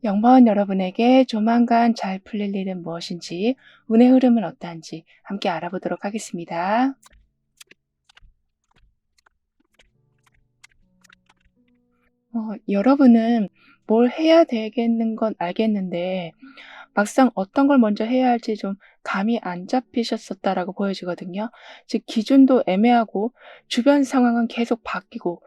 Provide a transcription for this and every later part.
영번 여러분에게 조만간 잘 풀릴 일은 무엇인지, 운의 흐름은 어떠한지 함께 알아보도록 하겠습니다. 여러분은 뭘 해야 되겠는 건 알겠는데 막상 어떤 걸 먼저 해야 할지 좀 감이 안 잡히셨었다라고 보여지거든요. 즉 기준도 애매하고 주변 상황은 계속 바뀌고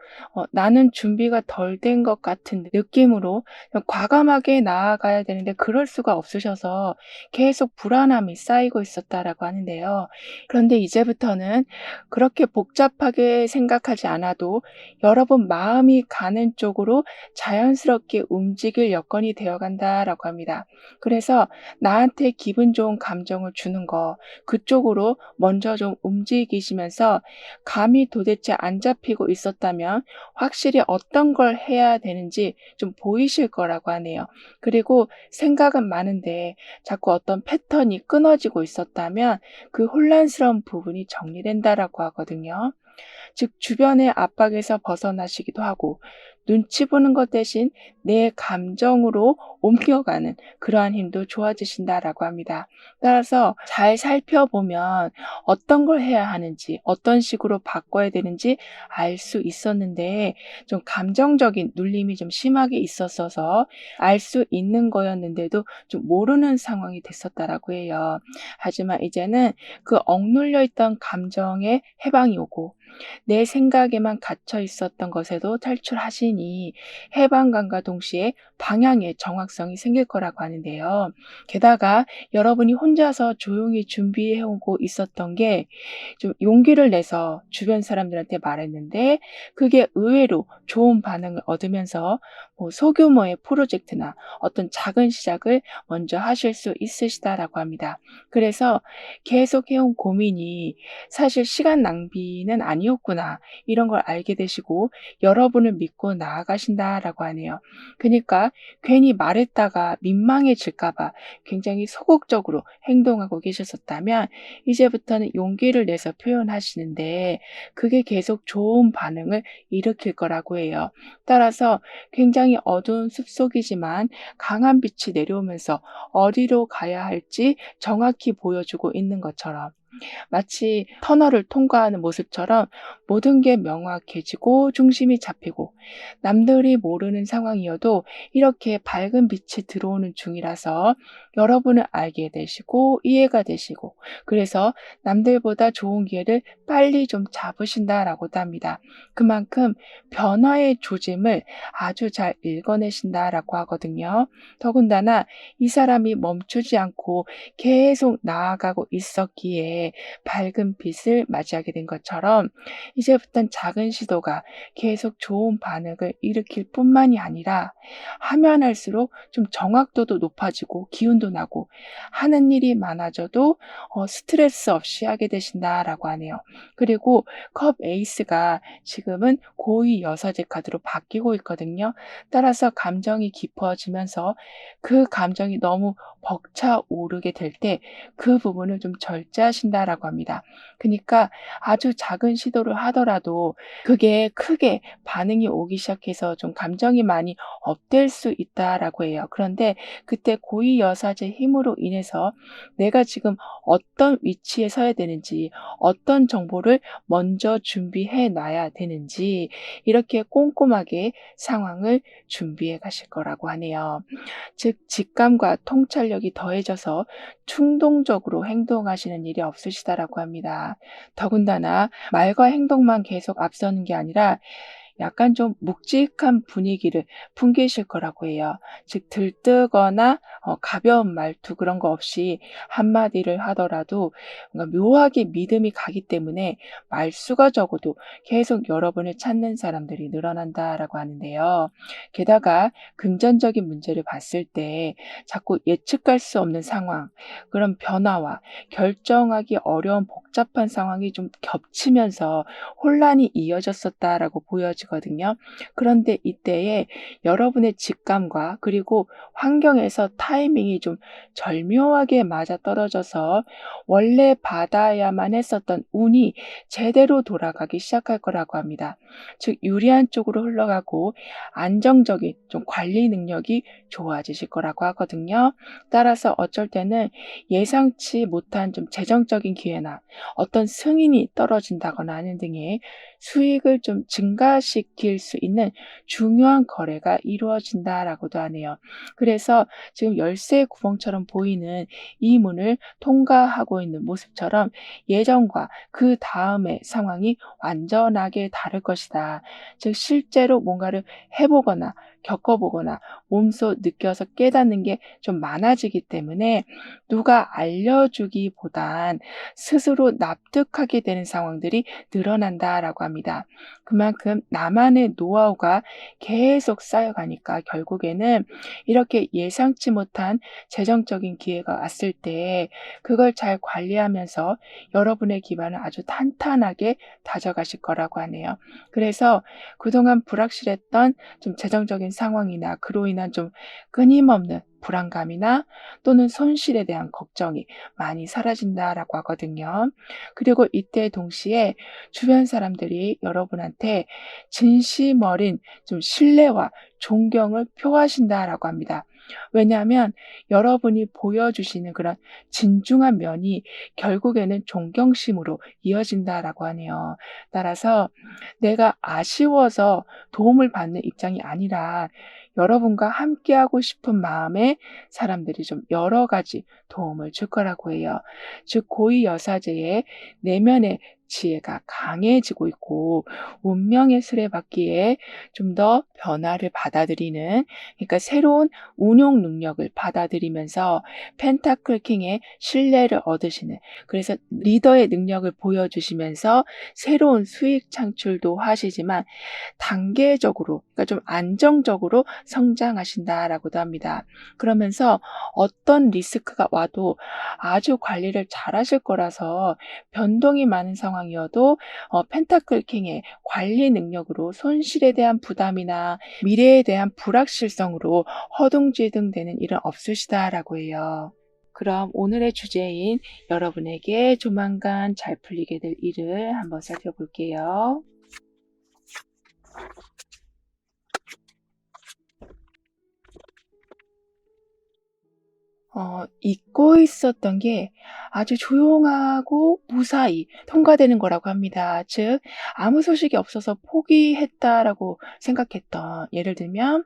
나는 준비가 덜 된 것 같은 느낌으로 과감하게 나아가야 되는데 그럴 수가 없으셔서 계속 불안함이 쌓이고 있었다라고 하는데요. 그런데 이제부터는 그렇게 복잡하게 생각하지 않아도 여러분 마음이 가는 쪽으로 자연스럽게 움직일 여건이 되어 간다라고 합니다. 그래서 나한테 기분 좋은 감정을 주는 거 그쪽으로 먼저 좀 움직이시면서 감이 도대체 안 잡히고 있었다면 확실히 어떤 걸 해야 되는지 좀 보이실 거라고 하네요. 그리고 생각은 많은데 자꾸 어떤 패턴이 끊어지고 있었다면 그 혼란스러운 부분이 정리된다라고 하거든요. 즉 주변의 압박에서 벗어나시기도 하고 눈치 보는 것 대신 내 감정으로 옮겨가는 그러한 힘도 좋아지신다라고 합니다. 따라서 잘 살펴보면 어떤 걸 해야 하는지, 어떤 식으로 바꿔야 되는지 알 수 있었는데 좀 감정적인 눌림이 좀 심하게 있었어서 알 수 있는 거였는데도 좀 모르는 상황이 됐었다라고 해요. 하지만 이제는 그 억눌려 있던 감정에 해방이 오고 내 생각에만 갇혀 있었던 것에도 탈출하시니 해방감과 동시에 방향의 정확성이 생길 거라고 하는데요. 게다가 여러분이 혼자서 조용히 준비해 오고 있었던 게 좀 용기를 내서 주변 사람들한테 말했는데 그게 의외로 좋은 반응을 얻으면서 소규모의 프로젝트나 어떤 작은 시작을 먼저 하실 수 있으시다라고 합니다. 그래서 계속 해온 고민이 사실 시간 낭비는 아니었구나 이런 걸 알게 되시고 여러분을 믿고 나아가신다라고 하네요. 그러니까 괜히 말했다가 민망해질까 봐 굉장히 소극적으로 행동하고 계셨었다면 이제부터는 용기를 내서 표현하시는데 그게 계속 좋은 반응을 일으킬 거라고 해요. 따라서 굉장히 어두운 숲속이지만 강한 빛이 내려오면서 어디로 가야 할지 정확히 보여주고 있는 것처럼 마치 터널을 통과하는 모습처럼 모든 게 명확해지고 중심이 잡히고 남들이 모르는 상황이어도 이렇게 밝은 빛이 들어오는 중이라서 여러분을 알게 되시고 이해가 되시고 그래서 남들보다 좋은 기회를 빨리 좀 잡으신다라고도 합니다. 그만큼 변화의 조짐을 아주 잘 읽어내신다라고 하거든요. 더군다나 이 사람이 멈추지 않고 계속 나아가고 있었기에 밝은 빛을 맞이하게 된 것처럼 이제부턴 작은 시도가 계속 좋은 반응을 일으킬 뿐만이 아니라 하면 할수록 좀 정확도도 높아지고 기운도 나고 하는 일이 많아져도 스트레스 없이 하게 되신다라고 하네요. 그리고 컵 에이스가 지금은 고위 여사제 카드로 바뀌고 있거든요. 따라서 감정이 깊어지면서 그 감정이 너무 벅차오르게 될 때 그 부분을 좀 절제하신다라고 합니다. 그니까 아주 작은 시도를 하더라도 그게 크게 반응이 오기 시작해서 좀 감정이 많이 업될 수 있다라고 해요. 그런데 그때 고위 여사제 힘으로 인해서 내가 지금 어떤 위치에 서야 되는지, 어떤 정보를 먼저 준비해 놔야 되는지 이렇게 꼼꼼하게 상황을 준비해 가실 거라고 하네요. 즉 직감과 통찰력이 더해져서 충동적으로 행동하시는 일이 없으시다라고 합니다. 더군다나 말과 행동만 계속 앞서는 게 아니라 약간 좀 묵직한 분위기를 풍기실 거라고 해요. 즉 들뜨거나 가벼운 말투 그런 거 없이 한마디를 하더라도 뭔가 묘하게 믿음이 가기 때문에 말수가 적어도 계속 여러분을 찾는 사람들이 늘어난다라고 하는데요. 게다가 금전적인 문제를 봤을 때 자꾸 예측할 수 없는 상황, 그런 변화와 결정하기 어려운 복잡한 상황이 좀 겹치면서 혼란이 이어졌었다라고 보여지거든요. 그런데 이때에 여러분의 직감과 그리고 환경에서 타이밍이 좀 절묘하게 맞아떨어져서 원래 받아야만 했었던 운이 제대로 돌아가기 시작할 거라고 합니다. 즉 유리한 쪽으로 흘러가고 안정적인 좀 관리 능력이 좋아지실 거라고 하거든요. 따라서 어쩔 때는 예상치 못한 좀 재정적인 기회나 어떤 승인이 떨어진다거나 하는 등의 수익을 좀 증가시킬 수 있는 중요한 거래가 이루어진다라고도 하네요. 그래서 지금 열쇠 구멍처럼 보이는 이 문을 통과하고 있는 모습처럼 예전과 그 다음의 상황이 완전하게 다를 것이다. 즉 실제로 뭔가를 해보거나 겪어보거나 몸소 느껴서 깨닫는 게 좀 많아지기 때문에 누가 알려주기보단 스스로 납득하게 되는 상황들이 늘어난다라고 합니다. 그만큼 나만의 노하우가 계속 쌓여가니까 결국에는 이렇게 예상치 못한 재정적인 기회가 왔을 때 그걸 잘 관리하면서 여러분의 기반을 아주 탄탄하게 다져가실 거라고 하네요. 그래서 그동안 불확실했던 좀 재정적인 상황이나 그로 인한 좀 끊임없는 불안감이나 또는 손실에 대한 걱정이 많이 사라진다라고 하거든요. 그리고 이때 동시에 주변 사람들이 여러분한테 진심 어린 좀 신뢰와 존경을 표하신다라고 합니다. 왜냐하면 여러분이 보여주시는 그런 진중한 면이 결국에는 존경심으로 이어진다라고 하네요. 따라서 내가 아쉬워서 도움을 받는 입장이 아니라 여러분과 함께하고 싶은 마음에 사람들이 좀 여러 가지 도움을 줄 거라고 해요. 즉 고위 여사제의 내면의 지혜가 강해지고 있고 운명의 수레바퀴에 좀 더 변화를 받아들이는, 그러니까 새로운 운용 능력을 받아들이면서 펜타클 킹의 신뢰를 얻으시는, 그래서 리더의 능력을 보여주시면서 새로운 수익 창출도 하시지만 단계적으로, 그러니까 좀 안정적으로 성장하신다라고도 합니다. 그러면서 어떤 리스크가 와도 아주 관리를 잘하실 거라서 변동이 많은 상황이어도 펜타클 킹의 관리 능력으로 손실에 대한 부담이나 미래에 대한 불확실성으로 허둥지둥 되는 일은 없으시다라고 해요. 그럼 오늘의 주제인 여러분에게 조만간 잘 풀리게 될 일을 한번 살펴볼게요. 잊고 있었던 게 아주 조용하고 무사히 통과되는 거라고 합니다. 즉 아무 소식이 없어서 포기했다라고 생각했던, 예를 들면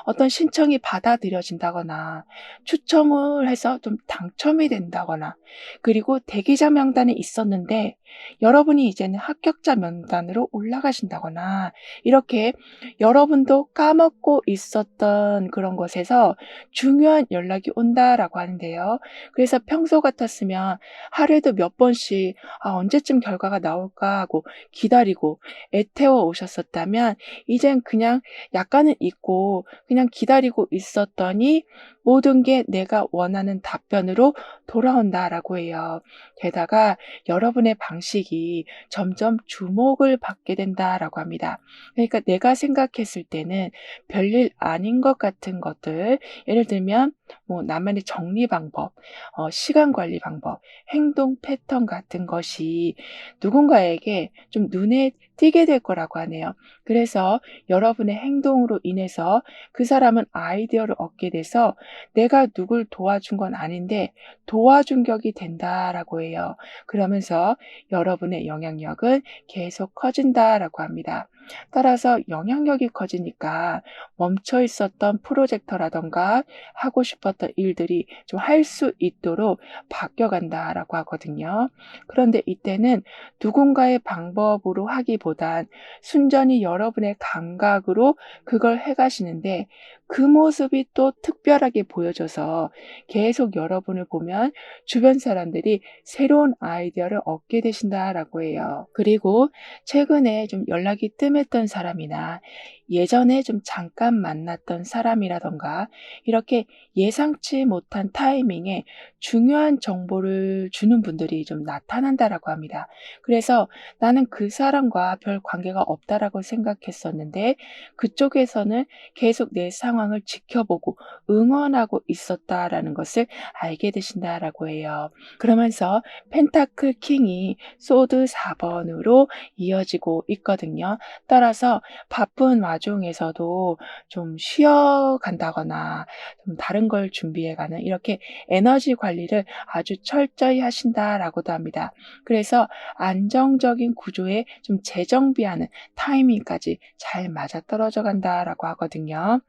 어떤 신청이 받아들여진다거나 추첨을 해서 좀 당첨이 된다거나, 그리고 대기자 명단에 있었는데 여러분이 이제는 합격자 명단으로 올라가신다거나, 이렇게 여러분도 까먹고 있었던 그런 것에서 중요한 연락이 온다라고 하는데요. 그래서 평소 같았으면 하루에도 몇 번씩 언제쯤 결과가 나올까 하고 기다리고 애태워 오셨었다면 이젠 그냥 약간은 잊고 그냥 기다리고 있었더니 모든 게 내가 원하는 답변으로 돌아온다라고 해요. 게다가 여러분의 방식이 점점 주목을 받게 된다라고 합니다. 그러니까 내가 생각했을 때는 별일 아닌 것 같은 것들, 예를 들면 뭐 나만의 정리 방법, 시간 관리 방법, 행동 패턴 같은 것이 누군가에게 좀 눈에 띄게 될 거라고 하네요. 그래서 여러분의 행동으로 인해서 그 사람은 아이디어를 얻게 돼서 내가 누굴 도와준 건 아닌데 도와준 격이 된다라고 해요. 그러면서 여러분의 영향력은 계속 커진다라고 합니다. 따라서 영향력이 커지니까 멈춰 있었던 프로젝터라던가 하고 싶었던 일들이 좀 할 수 있도록 바뀌어간다라고 하거든요. 그런데 이때는 누군가의 방법으로 하기보단 순전히 여러분의 감각으로 그걸 해가시는데 그 모습이 또 특별하게 보여져서 계속 여러분을 보면 주변 사람들이 새로운 아이디어를 얻게 되신다라고 해요. 그리고 최근에 좀 연락이 뜸한 뜸했던 사람이나 예전에 좀 잠깐 만났던 사람이라던가 이렇게 예상치 못한 타이밍에 중요한 정보를 주는 분들이 좀 나타난다라고 합니다. 그래서 나는 그 사람과 별 관계가 없다라고 생각했었는데 그쪽에서는 계속 내 상황을 지켜보고 응원하고 있었다라는 것을 알게 되신다라고 해요. 그러면서 펜타클 킹이 소드 4번으로 이어지고 있거든요. 따라서 바쁜 와중에서도 좀 쉬어 간다거나 좀 다른 걸 준비해 가는 이렇게 에너지 관리를 아주 철저히 하신다라고도 합니다. 그래서 안정적인 구조에 좀 재정비하는 타이밍까지 잘 맞아떨어져 간다라고 하거든요.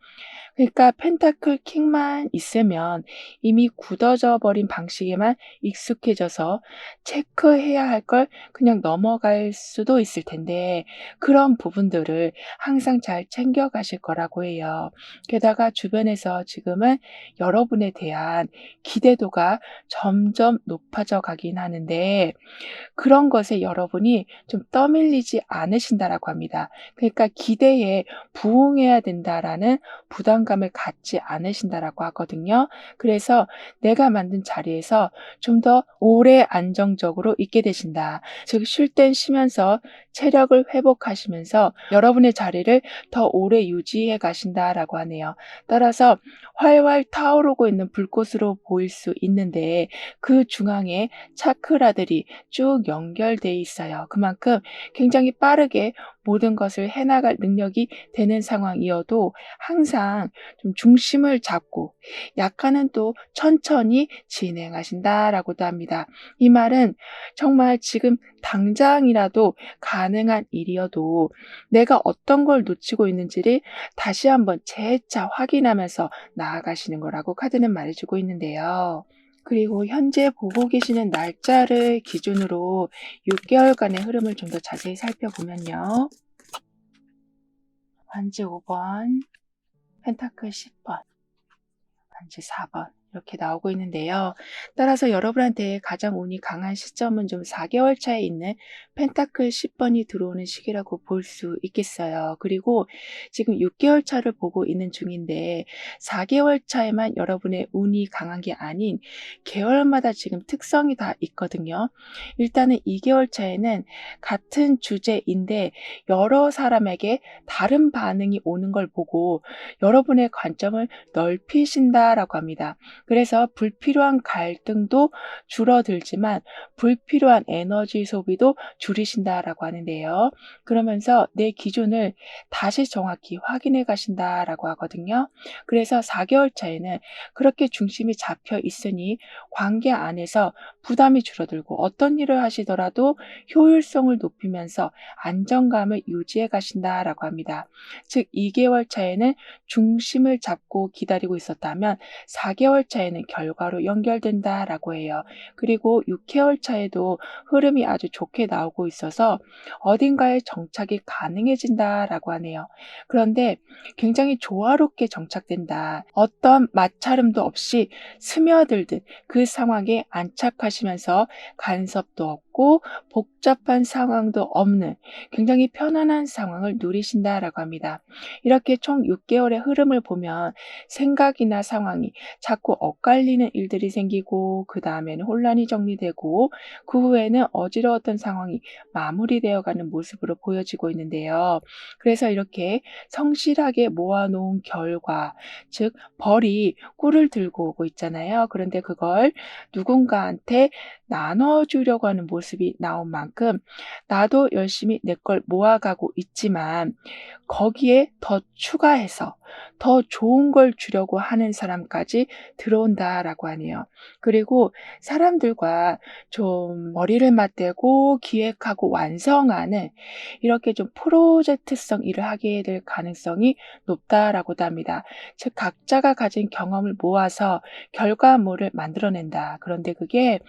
그러니까 펜타클 킹만 있으면 이미 굳어져 버린 방식에만 익숙해져서 체크해야 할 걸 그냥 넘어갈 수도 있을 텐데 그런 부분들을 항상 잘 챙겨 가실 거라고 해요. 게다가 주변에서 지금은 여러분에 대한 기대도가 점점 높아져 가긴 하는데 그런 것에 여러분이 좀 떠밀리지 않으신다라고 합니다. 그러니까 기대에 부응해야 된다라는 부담감을 갖지 않으신다라고 하거든요. 그래서 내가 만든 자리에서 좀 더 오래 안정적으로 있게 되신다. 즉 쉴 땐 쉬면서 체력을 회복하시면서 여러분의 자리를 더 오래 유지해 가신다라고 하네요. 따라서 활활 타오르고 있는 불꽃으로 보일 수 있는데 그 중앙에 차크라들이 쭉 연결돼 있어요. 그만큼 굉장히 빠르게 모든 것을 해나갈 능력이 되는 상황이어도 항상 좀 중심을 잡고 약간은 또 천천히 진행하신다라고도 합니다. 이 말은 정말 지금 당장이라도 가능한 일이어도 내가 어떤 걸 놓치고 있는지를 다시 한번 재차 확인하면서 나아가시는 거라고 카드는 말해주고 있는데요. 그리고 현재 보고 계시는 날짜를 기준으로 6개월간의 흐름을 좀 더 자세히 살펴보면요. 반지 5번, 펜타클 10번, 반지 4번 이렇게 나오고 있는데요. 따라서 여러분한테 가장 운이 강한 시점은 좀 4개월 차에 있는 펜타클 10번이 들어오는 시기라고 볼 수 있겠어요. 그리고 지금 6개월 차를 보고 있는 중인데 4개월 차에만 여러분의 운이 강한 게 아닌 계열마다 지금 특성이 다 있거든요. 일단은 2개월 차에는 같은 주제인데 여러 사람에게 다른 반응이 오는 걸 보고 여러분의 관점을 넓히신다라고 합니다. 그래서 불필요한 갈등도 줄어들지만 불필요한 에너지 소비도 줄이신다라고 하는데요. 그러면서 내 기준을 다시 정확히 확인해 가신다라고 하거든요. 그래서 4개월 차에는 그렇게 중심이 잡혀 있으니 관계 안에서 부담이 줄어들고 어떤 일을 하시더라도 효율성을 높이면서 안정감을 유지해 가신다라고 합니다. 즉 2개월 차에는 중심을 잡고 기다리고 있었다면 4개월 차에는 결과로 연결된다라고 해요. 그리고 6개월 차에도 흐름이 아주 좋게 나오고 있어서 어딘가에 정착이 가능해진다라고 하네요. 그런데 굉장히 조화롭게 정착된다. 어떤 마찰음도 없이 스며들듯 그 상황에 안착하시면서 간섭도 없고 복잡한 상황도 없는 굉장히 편안한 상황을 누리신다라고 합니다. 이렇게 총 6개월의 흐름을 보면 생각이나 상황이 자꾸 엇갈리는 일들이 생기고 그 다음에는 혼란이 정리되고 그 후에는 어지러웠던 상황이 마무리되어 가는 모습으로 보여지고 있는데요. 그래서 이렇게 성실하게 모아놓은 결과, 즉 벌이 꿀을 들고 오고 있잖아요. 그런데 그걸 누군가한테 나눠주려고 하는 모습이 나온 만큼 나도 열심히 내 걸 모아가고 있지만 거기에 더 추가해서 더 좋은 걸 주려고 하는 사람까지 들어온다라고 하네요. 그리고 사람들과 좀 머리를 맞대고 기획하고 완성하는 이렇게 좀 프로젝트성 일을 하게 될 가능성이 높다라고도 합니다. 즉 각자가 가진 경험을 모아서 결과물을 만들어낸다. 그런데 그게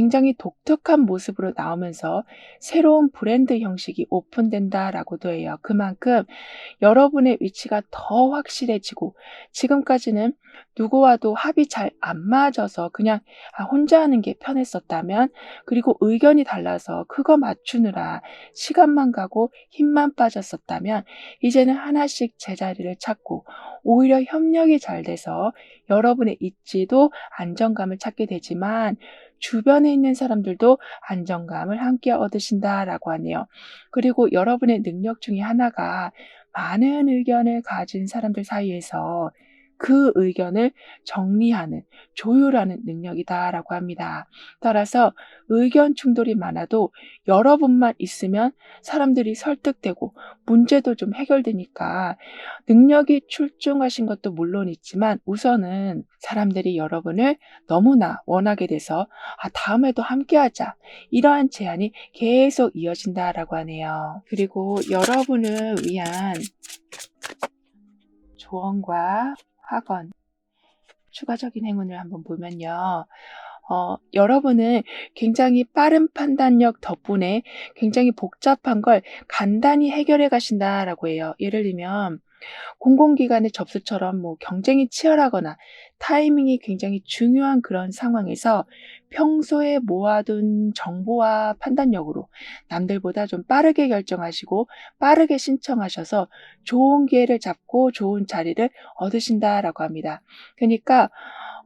굉장히 독특한 모습으로 나오면서 새로운 브랜드 형식이 오픈된다라고도 해요. 그만큼 여러분의 위치가 더 확실해지고 지금까지는 누구와도 합이 잘 안 맞아서 그냥 혼자 하는 게 편했었다면 그리고 의견이 달라서 그거 맞추느라 시간만 가고 힘만 빠졌었다면 이제는 하나씩 제자리를 찾고 오히려 협력이 잘 돼서 여러분의 입지도 안정감을 찾게 되지만 주변에 있는 사람들도 안정감을 함께 얻으신다라고 하네요. 그리고 여러분의 능력 중에 하나가 많은 의견을 가진 사람들 사이에서 그 의견을 정리하는, 조율하는 능력이다라고 합니다. 따라서 의견 충돌이 많아도 여러분만 있으면 사람들이 설득되고 문제도 좀 해결되니까 능력이 출중하신 것도 물론 있지만 우선은 사람들이 여러분을 너무나 원하게 돼서 다음에도 함께하자. 이러한 제안이 계속 이어진다라고 하네요. 그리고 여러분을 위한 조언과 확언, 추가적인 행운을 한번 보면요. 여러분은 굉장히 빠른 판단력 덕분에 굉장히 복잡한 걸 간단히 해결해 가신다라고 해요. 예를 들면 공공기관의 접수처럼 경쟁이 치열하거나 타이밍이 굉장히 중요한 그런 상황에서 평소에 모아둔 정보와 판단력으로 남들보다 좀 빠르게 결정하시고 빠르게 신청하셔서 좋은 기회를 잡고 좋은 자리를 얻으신다라고 합니다. 그러니까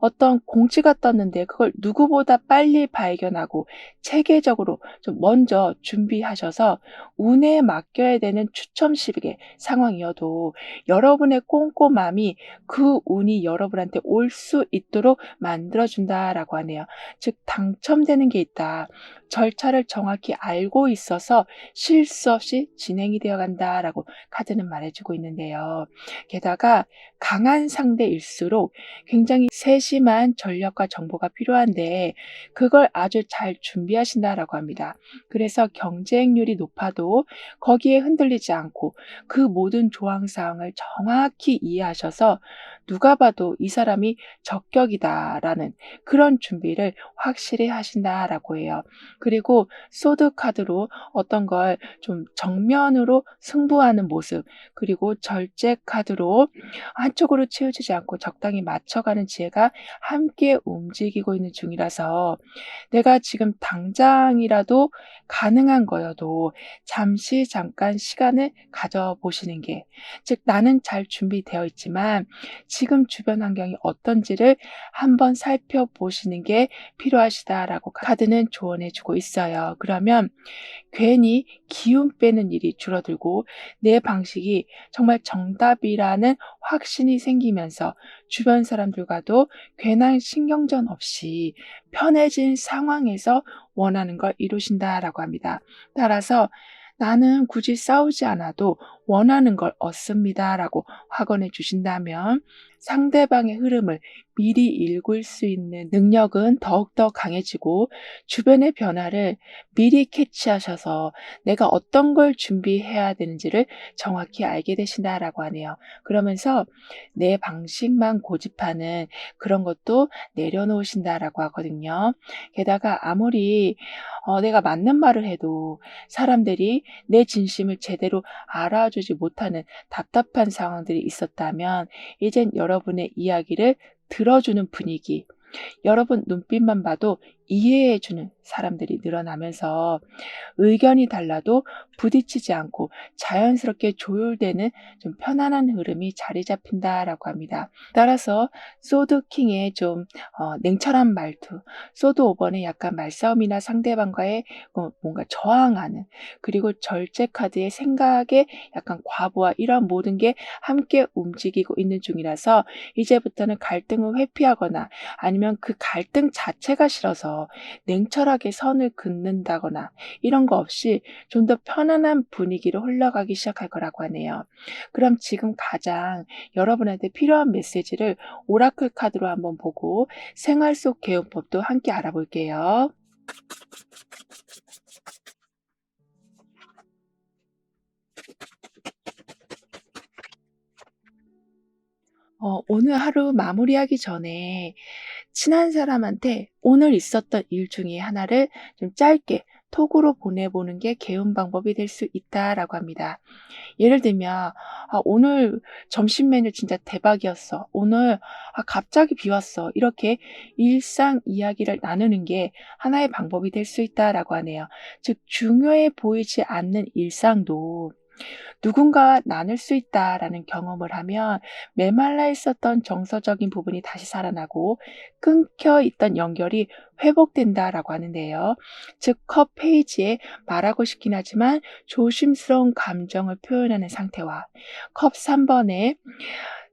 어떤 공지가 떴는데 그걸 누구보다 빨리 발견하고 체계적으로 좀 먼저 준비하셔서 운에 맡겨야 되는 추첨식의 상황이어도 여러분의 꼼꼼함이 그 운이 여러분한테 올 수 있도록 만들어준다라고 하네요. 즉 당첨되는 게 있다. 절차를 정확히 알고 있어서 실수 없이 진행이 되어 간다라고 카드는 말해주고 있는데요. 게다가 강한 상대일수록 굉장히 세심한 전략과 정보가 필요한데 그걸 아주 잘 준비하신다라고 합니다. 그래서 경쟁률이 높아도 거기에 흔들리지 않고 그 모든 조항 사항을 정확히 이해하셔서 누가 봐도 이 사람이 적격이다라는 그런 준비를 확실히 하신다라고 해요. 그리고 소드 카드로 어떤 걸 좀 정면으로 승부하는 모습, 그리고 절제 카드로 한쪽으로 치우치지 않고 적당히 맞춰가는 지혜가 함께 움직이고 있는 중이라서 내가 지금 당장이라도 가능한 거여도 잠깐 시간을 가져보시는 게, 즉 나는 잘 준비되어 있지만 지금 주변 환경이 어떤지를 한번 살펴보시는 게 필요하시다라고 카드는 조언해 주고 있어요. 그러면 괜히 기운 빼는 일이 줄어들고 내 방식이 정말 정답이라는 확신이 생기면서 주변 사람들과도 괜한 신경전 없이 편해진 상황에서 원하는 걸 이루신다라고 합니다. 따라서 나는 굳이 싸우지 않아도 원하는 걸 얻습니다라고 확언해 주신다면 상대방의 흐름을 미리 읽을 수 있는 능력은 더욱더 강해지고 주변의 변화를 미리 캐치하셔서 내가 어떤 걸 준비해야 되는지를 정확히 알게 되신다라고 하네요. 그러면서 내 방식만 고집하는 그런 것도 내려놓으신다라고 하거든요. 게다가 아무리 내가 맞는 말을 해도 사람들이 내 진심을 제대로 알아주지 못하는 답답한 상황들이 있었다면 이젠 여러분의 이야기를 들어주는 분위기, 여러분 눈빛만 봐도 이해해주는 사람들이 늘어나면서 의견이 달라도 부딪히지 않고 자연스럽게 조율되는 좀 편안한 흐름이 자리 잡힌다라고 합니다. 따라서 소드킹의 좀 냉철한 말투, 소드 5번의 약간 말싸움이나 상대방과의 뭔가 저항하는, 그리고 절제 카드의 생각의 약간 과부하, 이런 모든 게 함께 움직이고 있는 중이라서 이제부터는 갈등을 회피하거나 아니면 그 갈등 자체가 싫어서 냉철하게 선을 긋는다거나 이런 거 없이 좀 더 편안한 분위기로 흘러가기 시작할 거라고 하네요. 그럼 지금 가장 여러분한테 필요한 메시지를 오라클 카드로 한번 보고 생활 속 개요법도 함께 알아볼게요. 오늘 하루 마무리하기 전에 친한 사람한테 오늘 있었던 일 중에 하나를 좀 짧게 톡으로 보내보는 게 개운 방법이 될 수 있다라고 합니다. 예를 들면 오늘 점심 메뉴 진짜 대박이었어. 오늘 갑자기 비 왔어." 이렇게 일상 이야기를 나누는 게 하나의 방법이 될 수 있다라고 하네요. 즉 중요해 보이지 않는 일상도 누군가와 나눌 수 있다라는 경험을 하면 메말라 있었던 정서적인 부분이 다시 살아나고 끊겨 있던 연결이 회복된다라고 하는데요. 즉 컵 페이지에 말하고 싶긴 하지만 조심스러운 감정을 표현하는 상태와 컵 3번에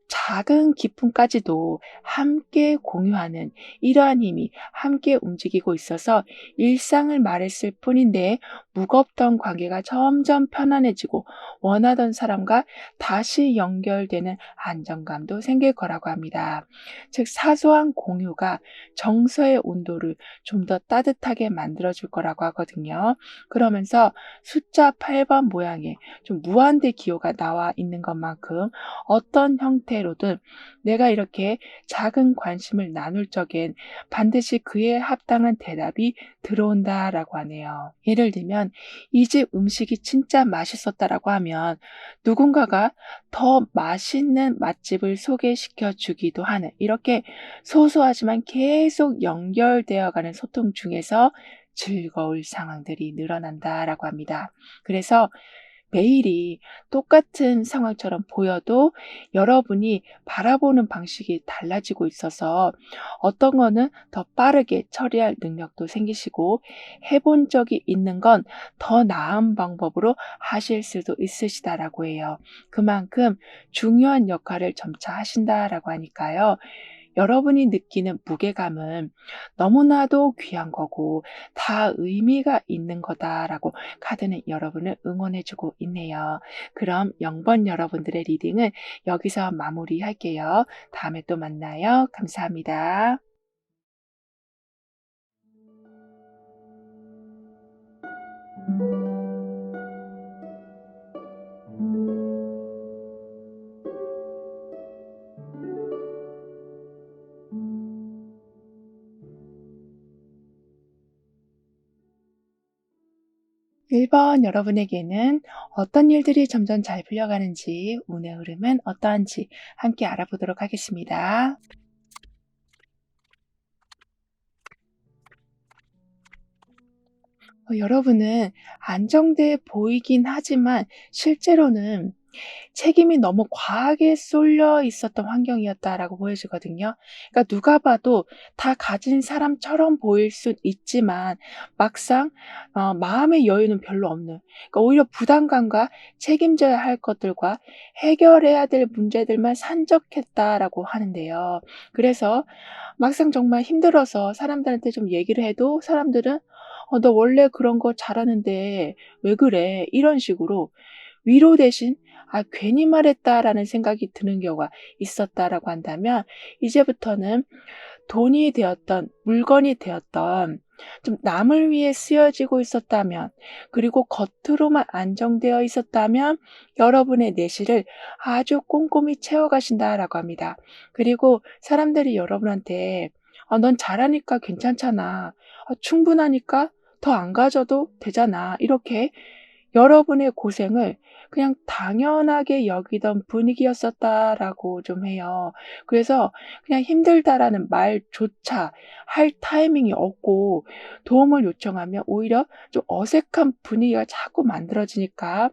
작은 기쁨까지도 함께 공유하는 이러한 힘이 함께 움직이고 있어서 일상을 말했을 뿐인데 무겁던 관계가 점점 편안해지고 원하던 사람과 다시 연결되는 안정감도 생길 거라고 합니다. 즉 사소한 공유가 정서의 온도를 좀 더 따뜻하게 만들어줄 거라고 하거든요. 그러면서 숫자 8번 모양의 좀 무한대 기호가 나와 있는 것만큼 어떤 형태로든 내가 이렇게 작은 관심을 나눌 적엔 반드시 그에 합당한 대답이 들어온다라고 하네요. 예를 들면 이 집 음식이 진짜 맛있었다라고 하면 누군가가 더 맛있는 맛집을 소개시켜 주기도 하는 이렇게 소소하지만 계속 연결되어 가는 소통 중에서 즐거울 상황들이 늘어난다라고 합니다. 그래서 매일이 똑같은 상황처럼 보여도 여러분이 바라보는 방식이 달라지고 있어서 어떤 거는 더 빠르게 처리할 능력도 생기시고 해본 적이 있는 건 더 나은 방법으로 하실 수도 있으시다라고 해요. 그만큼 중요한 역할을 점차 하신다라고 하니까요. 여러분이 느끼는 무게감은 너무나도 귀한 거고 다 의미가 있는 거다라고 카드는 여러분을 응원해 주고 있네요. 그럼 0번 여러분들의 리딩은 여기서 마무리할게요. 다음에 또 만나요. 감사합니다. 1번 여러분에게는 어떤 일들이 점점 잘 풀려가는지, 운의 흐름은 어떠한지 함께 알아보도록 하겠습니다. 여러분은 안정돼 보이긴 하지만 실제로는 책임이 너무 과하게 쏠려 있었던 환경이었다라고 보여지거든요. 그러니까 누가 봐도 다 가진 사람처럼 보일 수 있지만 막상 마음의 여유는 별로 없는, 그러니까 오히려 부담감과 책임져야 할 것들과 해결해야 될 문제들만 산적했다라고 하는데요. 그래서 막상 정말 힘들어서 사람들한테 좀 얘기를 해도 사람들은 너 원래 그런 거 잘하는데 왜 그래?" 이런 식으로 위로 대신 '아 괜히 말했다.'라는 생각이 드는 경우가 있었다라고 한다면, 이제부터는 돈이 되었던 물건이 되었던 좀 남을 위해 쓰여지고 있었다면, 그리고 겉으로만 안정되어 있었다면 여러분의 내실을 아주 꼼꼼히 채워 가신다라고 합니다. 그리고 사람들이 여러분한테 넌 잘하니까 괜찮잖아. 충분하니까 더 안 가져도 되잖아." 이렇게 여러분의 고생을 그냥 당연하게 여기던 분위기였었다라고 좀 해요. 그래서 그냥 "힘들다."라는 말조차 할 타이밍이 없고 도움을 요청하면 오히려 좀 어색한 분위기가 자꾸 만들어지니까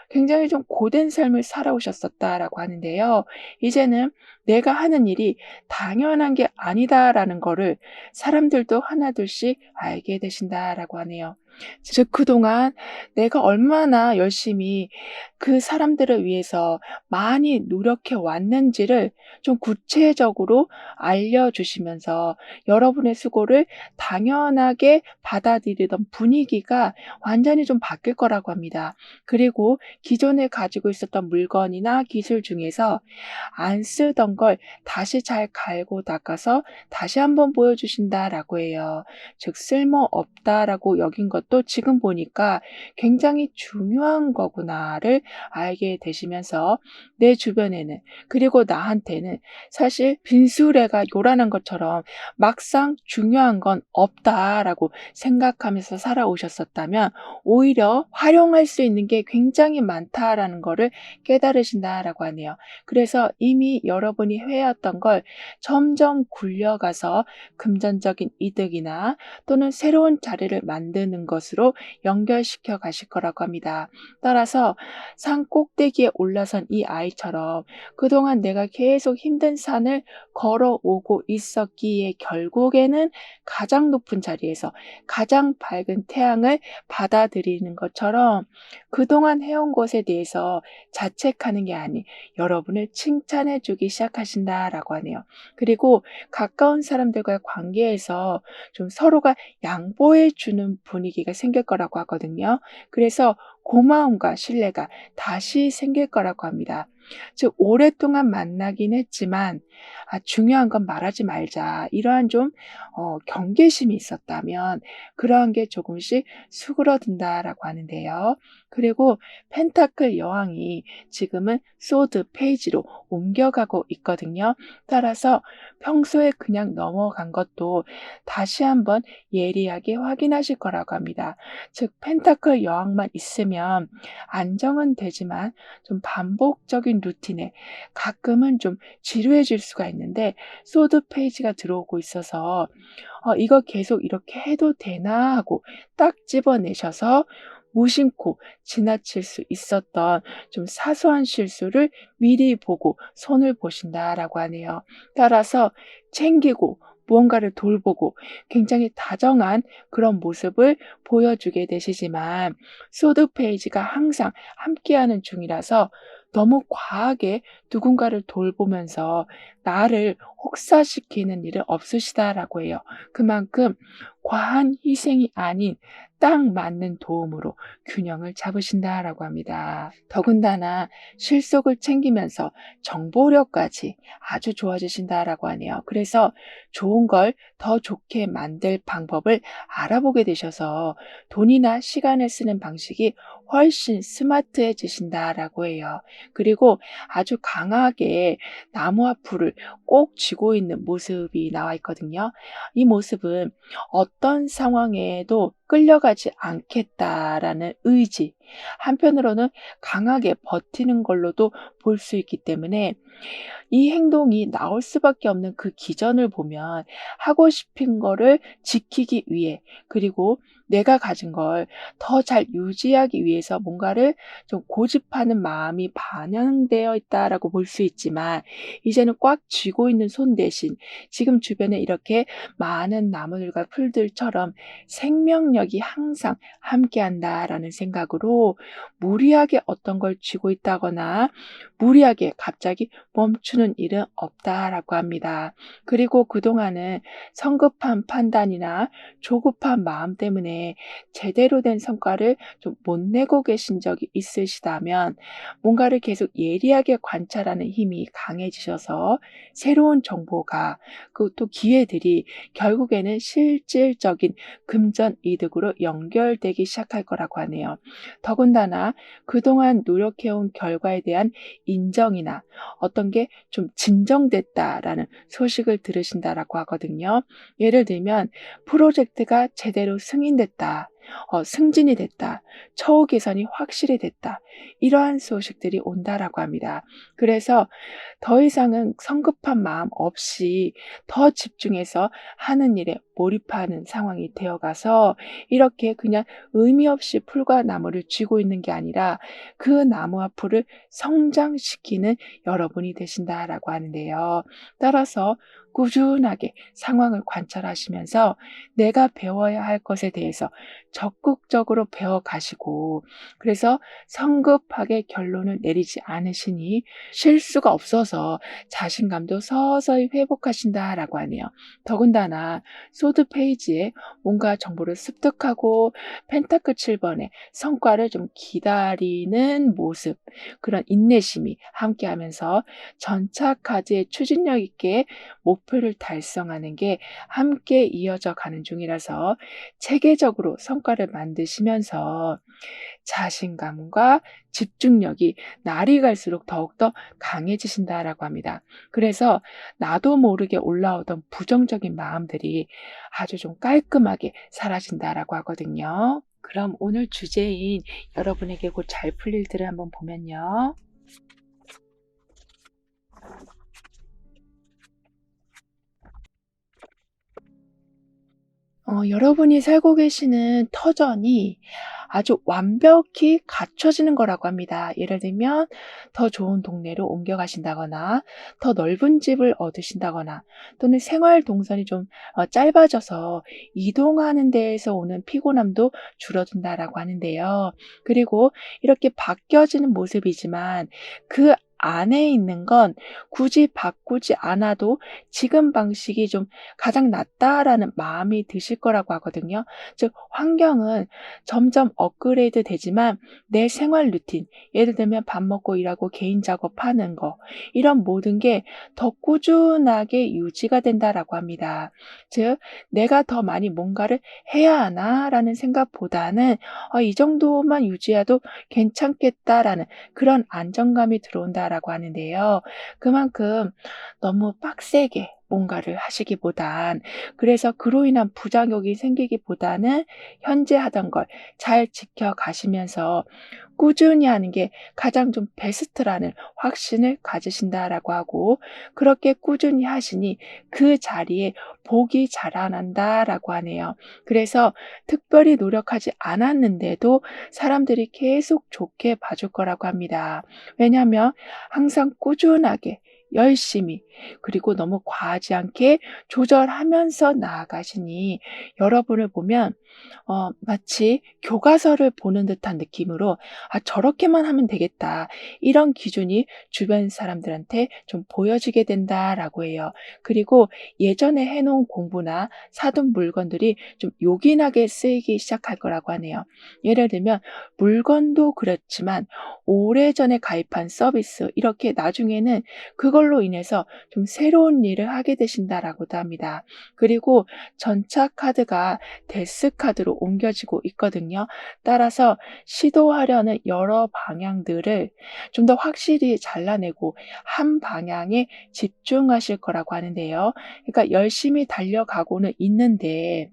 굉장히 좀 고된 삶을 살아오셨었다라고 하는데요. 이제는 '내가 하는 일이 당연한 게 아니다.'라는 거를 사람들도 하나둘씩 알게 되신다라고 하네요. 즉 그동안 내가 얼마나 열심히 그 사람들을 위해서 많이 노력해 왔는지를 좀 구체적으로 알려주시면서 여러분의 수고를 당연하게 받아들이던 분위기가 완전히 좀 바뀔 거라고 합니다. 그리고 기존에 가지고 있었던 물건이나 기술 중에서 안 쓰던 했던 걸 다시 잘 갈고 닦아서 다시 한번 보여주신다라고 해요. 즉 쓸모없다라고 여긴 것도 지금 보니까 굉장히 중요한 거구나를 알게 되시면서 내 주변에는 그리고 나한테는 사실 빈수레가 요란한 것처럼 막상 중요한 건 없다라고 생각하면서 살아오셨었다면 오히려 활용할 수 있는 게 굉장히 많다라는 거를 깨달으신다라고 하네요. 그래서 이미 여러분이 해왔던 걸 점점 굴려가서 금전적인 이득이나 또는 새로운 자리를 만드는 것으로 연결시켜 가실 거라고 합니다. 따라서 산 꼭대기에 올라선 이 아이처럼 그동안 내가 계속 힘든 산을 걸어오고 있었기에 결국에는 가장 높은 자리에서 가장 밝은 태양을 받아들이는 것처럼 그동안 해온 것에 대해서 자책하는 게 아닌 여러분을 칭찬해 주기 시작하신다라고 하네요. 그리고 가까운 사람들과의 관계에서 좀 서로가 양보해 주는 분위기가 생길 거라고 하거든요. 그래서 고마움과 신뢰가 다시 생길 거라고 합니다. 즉 오랫동안 만나긴 했지만 중요한 건 말하지 말자. 이러한 좀 경계심이 있었다면 그러한 게 조금씩 수그러든다라고 하는데요. 그리고 펜타클 여왕이 지금은 소드 페이지로 옮겨가고 있거든요. 따라서 평소에 그냥 넘어간 것도 다시 한번 예리하게 확인하실 거라고 합니다. 즉 펜타클 여왕만 있으면 안정은 되지만 좀 반복적인 루틴에 가끔은 좀 지루해질 수가 있는데 소드 페이지가 들어오고 있어서 이거 계속 이렇게 해도 되나 하고 딱 집어내셔서 무심코 지나칠 수 있었던 좀 사소한 실수를 미리 보고 손을 보신다라고 하네요. 따라서 챙기고 무언가를 돌보고 굉장히 다정한 그런 모습을 보여주게 되시지만 소드 페이지가 항상 함께하는 중이라서 너무 과하게 누군가를 돌보면서 나를 혹사시키는 일은 없으시다라고 해요. 그만큼 과한 희생이 아닌 딱 맞는 도움으로 균형을 잡으신다라고 합니다. 더군다나 실속을 챙기면서 정보력까지 아주 좋아지신다라고 하네요. 그래서 좋은 걸 더 좋게 만들 방법을 알아보게 되셔서 돈이나 시간을 쓰는 방식이 훨씬 스마트해지신다라고 해요. 그리고 아주 강하게 나무와 풀을 꼭 쥐고 있는 모습이 나와 있거든요. 이 모습은 어떤 상황에도 끌려가지 않겠다라는 의지, 한편으로는 강하게 버티는 걸로도 볼 수 있기 때문에 이 행동이 나올 수밖에 없는 그 기전을 보면 하고 싶은 거를 지키기 위해 그리고 내가 가진 걸 더 잘 유지하기 위해서 뭔가를 좀 고집하는 마음이 반영되어 있다라고 볼 수 있지만 이제는 꽉 쥐고 있는 손 대신 지금 주변에 이렇게 많은 나무들과 풀들처럼 생명력이 항상 함께한다라는 생각으로 무리하게 어떤 걸 쥐고 있다거나 무리하게 갑자기 멈추는 일은 없다라고 합니다. 그리고 그동안은 성급한 판단이나 조급한 마음 때문에 제대로 된 성과를 좀 못 내고 계신 적이 있으시다면 뭔가를 계속 예리하게 관찰하는 힘이 강해지셔서 새로운 정보가 또 기회들이 결국에는 실질적인 금전 이득으로 연결되기 시작할 거라고 하네요. 더군다나 그동안 노력해온 결과에 대한 인정이나 어떤 게 좀 진정됐다라는 소식을 들으신다라고 하거든요. 예를 들면 프로젝트가 제대로 승인됐다. 승진이 됐다. 처우 개선이 확실히 됐다. 이러한 소식들이 온다라고 합니다. 그래서 더 이상은 성급한 마음 없이 더 집중해서 하는 일에 몰입하는 상황이 되어가서 이렇게 그냥 의미 없이 풀과 나무를 쥐고 있는 게 아니라 그 나무와 풀을 성장시키는 여러분이 되신다라고 하는데요. 따라서 꾸준하게 상황을 관찰하시면서 내가 배워야 할 것에 대해서 적극적으로 배워가시고, 그래서 성급하게 결론을 내리지 않으시니 실수가 없어서 자신감도 서서히 회복하신다라고 하네요. 더군다나 소드 페이지에 뭔가 정보를 습득하고 펜타클 7번의 성과를 좀 기다리는 모습, 그런 인내심이 함께하면서 전차 카드의 추진력 있게 목표를 달성하는 게 함께 이어져 가는 중이라서 체계적으로 성과를 만드시면서 자신감과 집중력이 날이 갈수록 더욱더 강해지신다라고 합니다. 그래서 나도 모르게 올라오던 부정적인 마음들이 아주 좀 깔끔하게 사라진다라고 하거든요. 그럼 오늘 주제인 여러분에게 곧 잘 풀릴 일들을 한번 보면요. 여러분이 살고 계시는 터전이 아주 완벽히 갖춰지는 거라고 합니다. 예를 들면 더 좋은 동네로 옮겨 가신다거나 더 넓은 집을 얻으신다거나 또는 생활 동선이 좀 짧아져서 이동하는 데에서 오는 피곤함도 줄어든다라고 하는데요. 그리고 이렇게 바뀌어지는 모습이지만 그 안에 있는 건 굳이 바꾸지 않아도 지금 방식이 좀 가장 낫다라는 마음이 드실 거라고 하거든요. 즉 환경은 점점 업그레이드 되지만 내 생활 루틴, 예를 들면 밥 먹고 일하고 개인 작업하는 거, 이런 모든 게 더 꾸준하게 유지가 된다라고 합니다. 즉 내가 더 많이 뭔가를 해야 하나라는 생각보다는 이 정도만 유지해도 괜찮겠다라는 그런 안정감이 들어온다라고 하는데요. 그만큼 너무 빡세게 뭔가를 하시기보단, 그래서 그로 인한 부작용이 생기기보다는 현재 하던 걸 잘 지켜가시면서 꾸준히 하는 게 가장 좀 베스트라는 확신을 가지신다라고 하고, 그렇게 꾸준히 하시니 그 자리에 복이 자라난다라고 하네요. 그래서 특별히 노력하지 않았는데도 사람들이 계속 좋게 봐줄 거라고 합니다. 왜냐하면 항상 꾸준하게 열심히, 그리고 너무 과하지 않게 조절하면서 나아가시니 여러분을 보면 마치 교과서를 보는 듯한 느낌으로 '아 저렇게만 하면 되겠다.' 이런 기준이 주변 사람들한테 좀 보여지게 된다라고 해요. 그리고 예전에 해 놓은 공부나 사둔 물건들이 좀 요긴하게 쓰이기 시작할 거라고 하네요. 예를 들면 물건도 그렇지만 오래전에 가입한 서비스, 이렇게 나중에는 그걸로 인해서 좀 새로운 일을 하게 되신다라고도 합니다. 그리고 전차 카드가 데스 카드로 옮겨지고 있거든요. 따라서 시도하려는 여러 방향들을 좀 더 확실히 잘라내고 한 방향에 집중하실 거라고 하는데요. 그러니까 열심히 달려가고는 있는데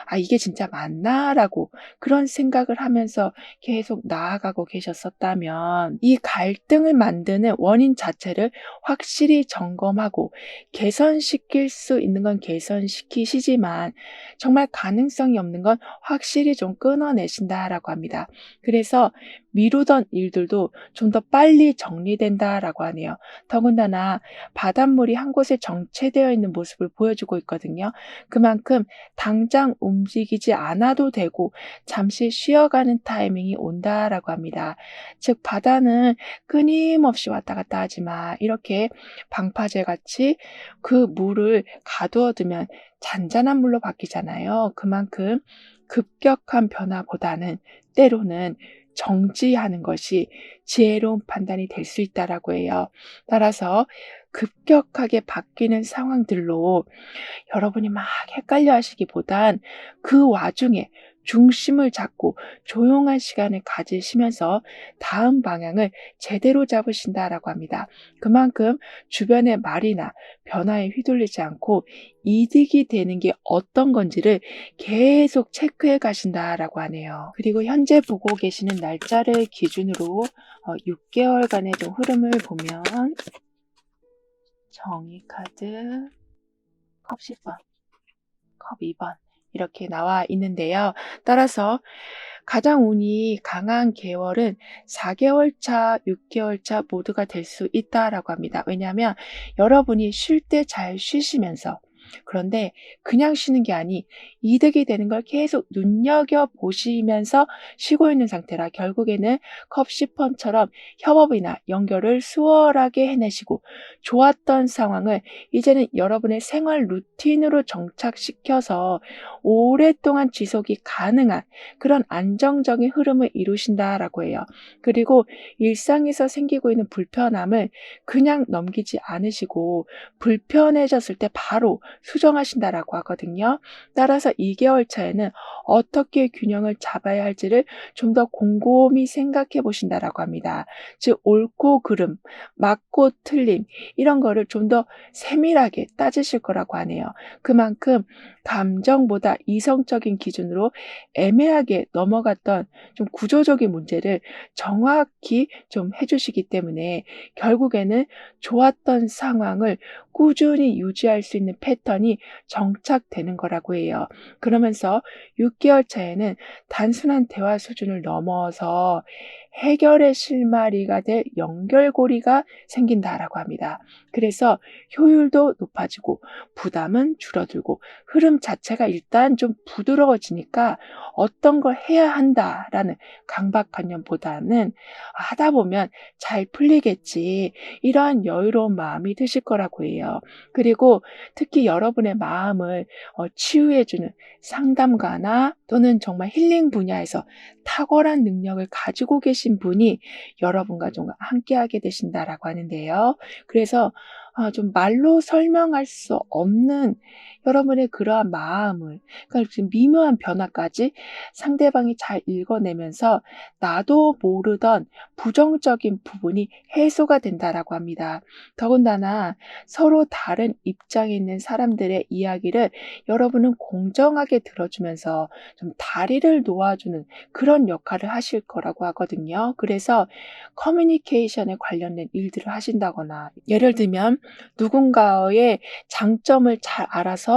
'아 이게 진짜 맞나?'라고 그런 생각을 하면서 계속 나아가고 계셨었다면 이 갈등을 만드는 원인 자체를 확실히 점검하고 개선시킬 수 있는 건 개선시키시지만 정말 가능성이 없는 건 확실히 좀 끊어내신다라고 합니다. 그래서 미루던 일들도 좀 더 빨리 정리된다라고 하네요. 더군다나 바닷물이 한 곳에 정체되어 있는 모습을 보여주고 있거든요. 그만큼 당장 움직이지 않아도 되고 잠시 쉬어가는 타이밍이 온다라고 합니다. 즉 바다는 끊임없이 왔다 갔다 하지 마. 이렇게 방파제 같이 그 물을 가두어 두면 잔잔한 물로 바뀌잖아요. 그만큼 급격한 변화보다는 때로는 정지하는 것이 지혜로운 판단이 될 수 있다라고 해요. 따라서 급격하게 바뀌는 상황들로 여러분이 막 헷갈려 하시기보단 그 와중에 중심을 잡고 조용한 시간을 가지시면서 다음 방향을 제대로 잡으신다라고 합니다. 그만큼 주변의 말이나 변화에 휘둘리지 않고 이득이 되는 게 어떤 건지를 계속 체크해 가신다라고 하네요. 그리고 현재 보고 계시는 날짜를 기준으로 6개월간의 좀 흐름을 보면 정의 카드, 컵 10번, 컵 2번 이렇게 나와 있는데요. 따라서 가장 운이 강한 개월은 4개월 차, 6개월 차 모두가 될 수 있다라고 합니다. 왜냐하면 여러분이 쉴 때 잘 쉬시면서, 그런데 그냥 쉬는 게 아니 이득이 되는 걸 계속 눈여겨보시면서 쉬고 있는 상태라 결국에는 컵시펀처럼 협업이나 연결을 수월하게 해내시고 좋았던 상황을 이제는 여러분의 생활 루틴으로 정착시켜서 오랫동안 지속이 가능한 그런 안정적인 흐름을 이루신다라고 해요. 그리고 일상에서 생기고 있는 불편함을 그냥 넘기지 않으시고 불편해졌을 때 바로 수정하신다라고 하거든요. 따라서 2개월 차에는 어떻게 균형을 잡아야 할지를 좀 더 곰곰이 생각해 보신다라고 합니다. 즉 옳고 그름, 맞고 틀림 이런 거를 좀 더 세밀하게 따지실 거라고 하네요. 그만큼 감정보다 이성적인 기준으로 애매하게 넘어갔던 좀 구조적인 문제를 정확히 좀 해주시기 때문에 결국에는 좋았던 상황을 꾸준히 유지할 수 있는 패턴이 정착되는 거라고 해요. 그러면서 6개월 차에는 단순한 대화 수준을 넘어서 해결의 실마리가 될 연결고리가 생긴다라고 합니다. 그래서 효율도 높아지고 부담은 줄어들고 흐름 자체가 일단 좀 부드러워지니까 어떤 걸 해야 한다라는 강박관념보다는 하다 보면 잘 풀리겠지 이러한 여유로운 마음이 드실 거라고 해요. 그리고 특히 여러분의 마음을 치유해주는 상담가나 또는 정말 힐링 분야에서 탁월한 능력을 가지고 계신 분이 여러분과 좀 함께하게 되신다라고 하는데요. 그래서 좀 말로 설명할 수 없는 여러분의 그러한 마음을, 그러니까 지금 미묘한 변화까지 상대방이 잘 읽어내면서 나도 모르던 부정적인 부분이 해소가 된다라고 합니다. 더군다나 서로 다른 입장에 있는 사람들의 이야기를 여러분은 공정하게 들어주면서 좀 다리를 놓아주는 그런 역할을 하실 거라고 하거든요. 그래서 커뮤니케이션에 관련된 일들을 하신다거나 예를 들면 누군가의 장점을 잘 알아서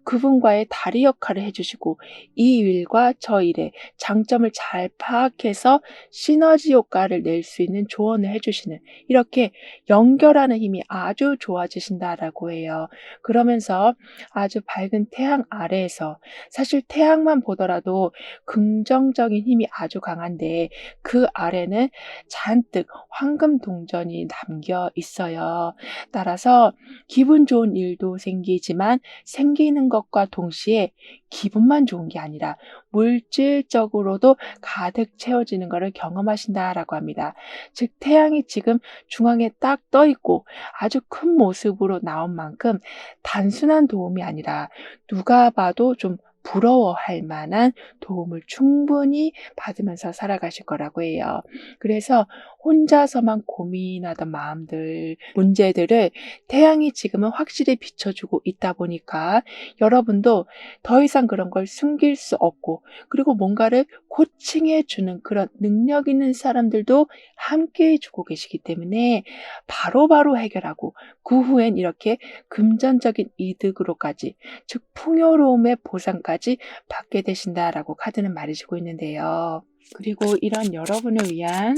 그분과의 다리 역할을 해주시고 이 일과 저 일의 장점을 잘 파악해서 시너지 효과를 낼 수 있는 조언을 해주시는 이렇게 연결하는 힘이 아주 좋아지신다라고 해요. 그러면서 아주 밝은 태양 아래에서 사실 태양만 보더라도 긍정적인 힘이 아주 강한데 그 아래는 잔뜩 황금 동전이 담겨 있어요. 따라서 기분 좋은 일도 생기지만 생기는 것과 동시에 기분만 좋은 게 아니라 물질적으로도 가득 채워지는 것을 경험하신다라고 합니다. 즉 태양이 지금 중앙에 딱 떠 있고 아주 큰 모습으로 나온 만큼 단순한 도움이 아니라 누가 봐도 좀 부러워할 만한 도움을 충분히 받으면서 살아가실 거라고 해요. 그래서 혼자서만 고민하던 마음들, 문제들을 태양이 지금은 확실히 비춰주고 있다 보니까 여러분도 더 이상 그런 걸 숨길 수 없고 그리고 뭔가를 코칭해주는 그런 능력 있는 사람들도 함께 해주고 계시기 때문에 바로바로 해결하고 그 후엔 이렇게 금전적인 이득으로까지 즉 풍요로움의 보상까지 받게 되신다라고 카드는 말해주고 있는데요. 그리고 이런 여러분을 위한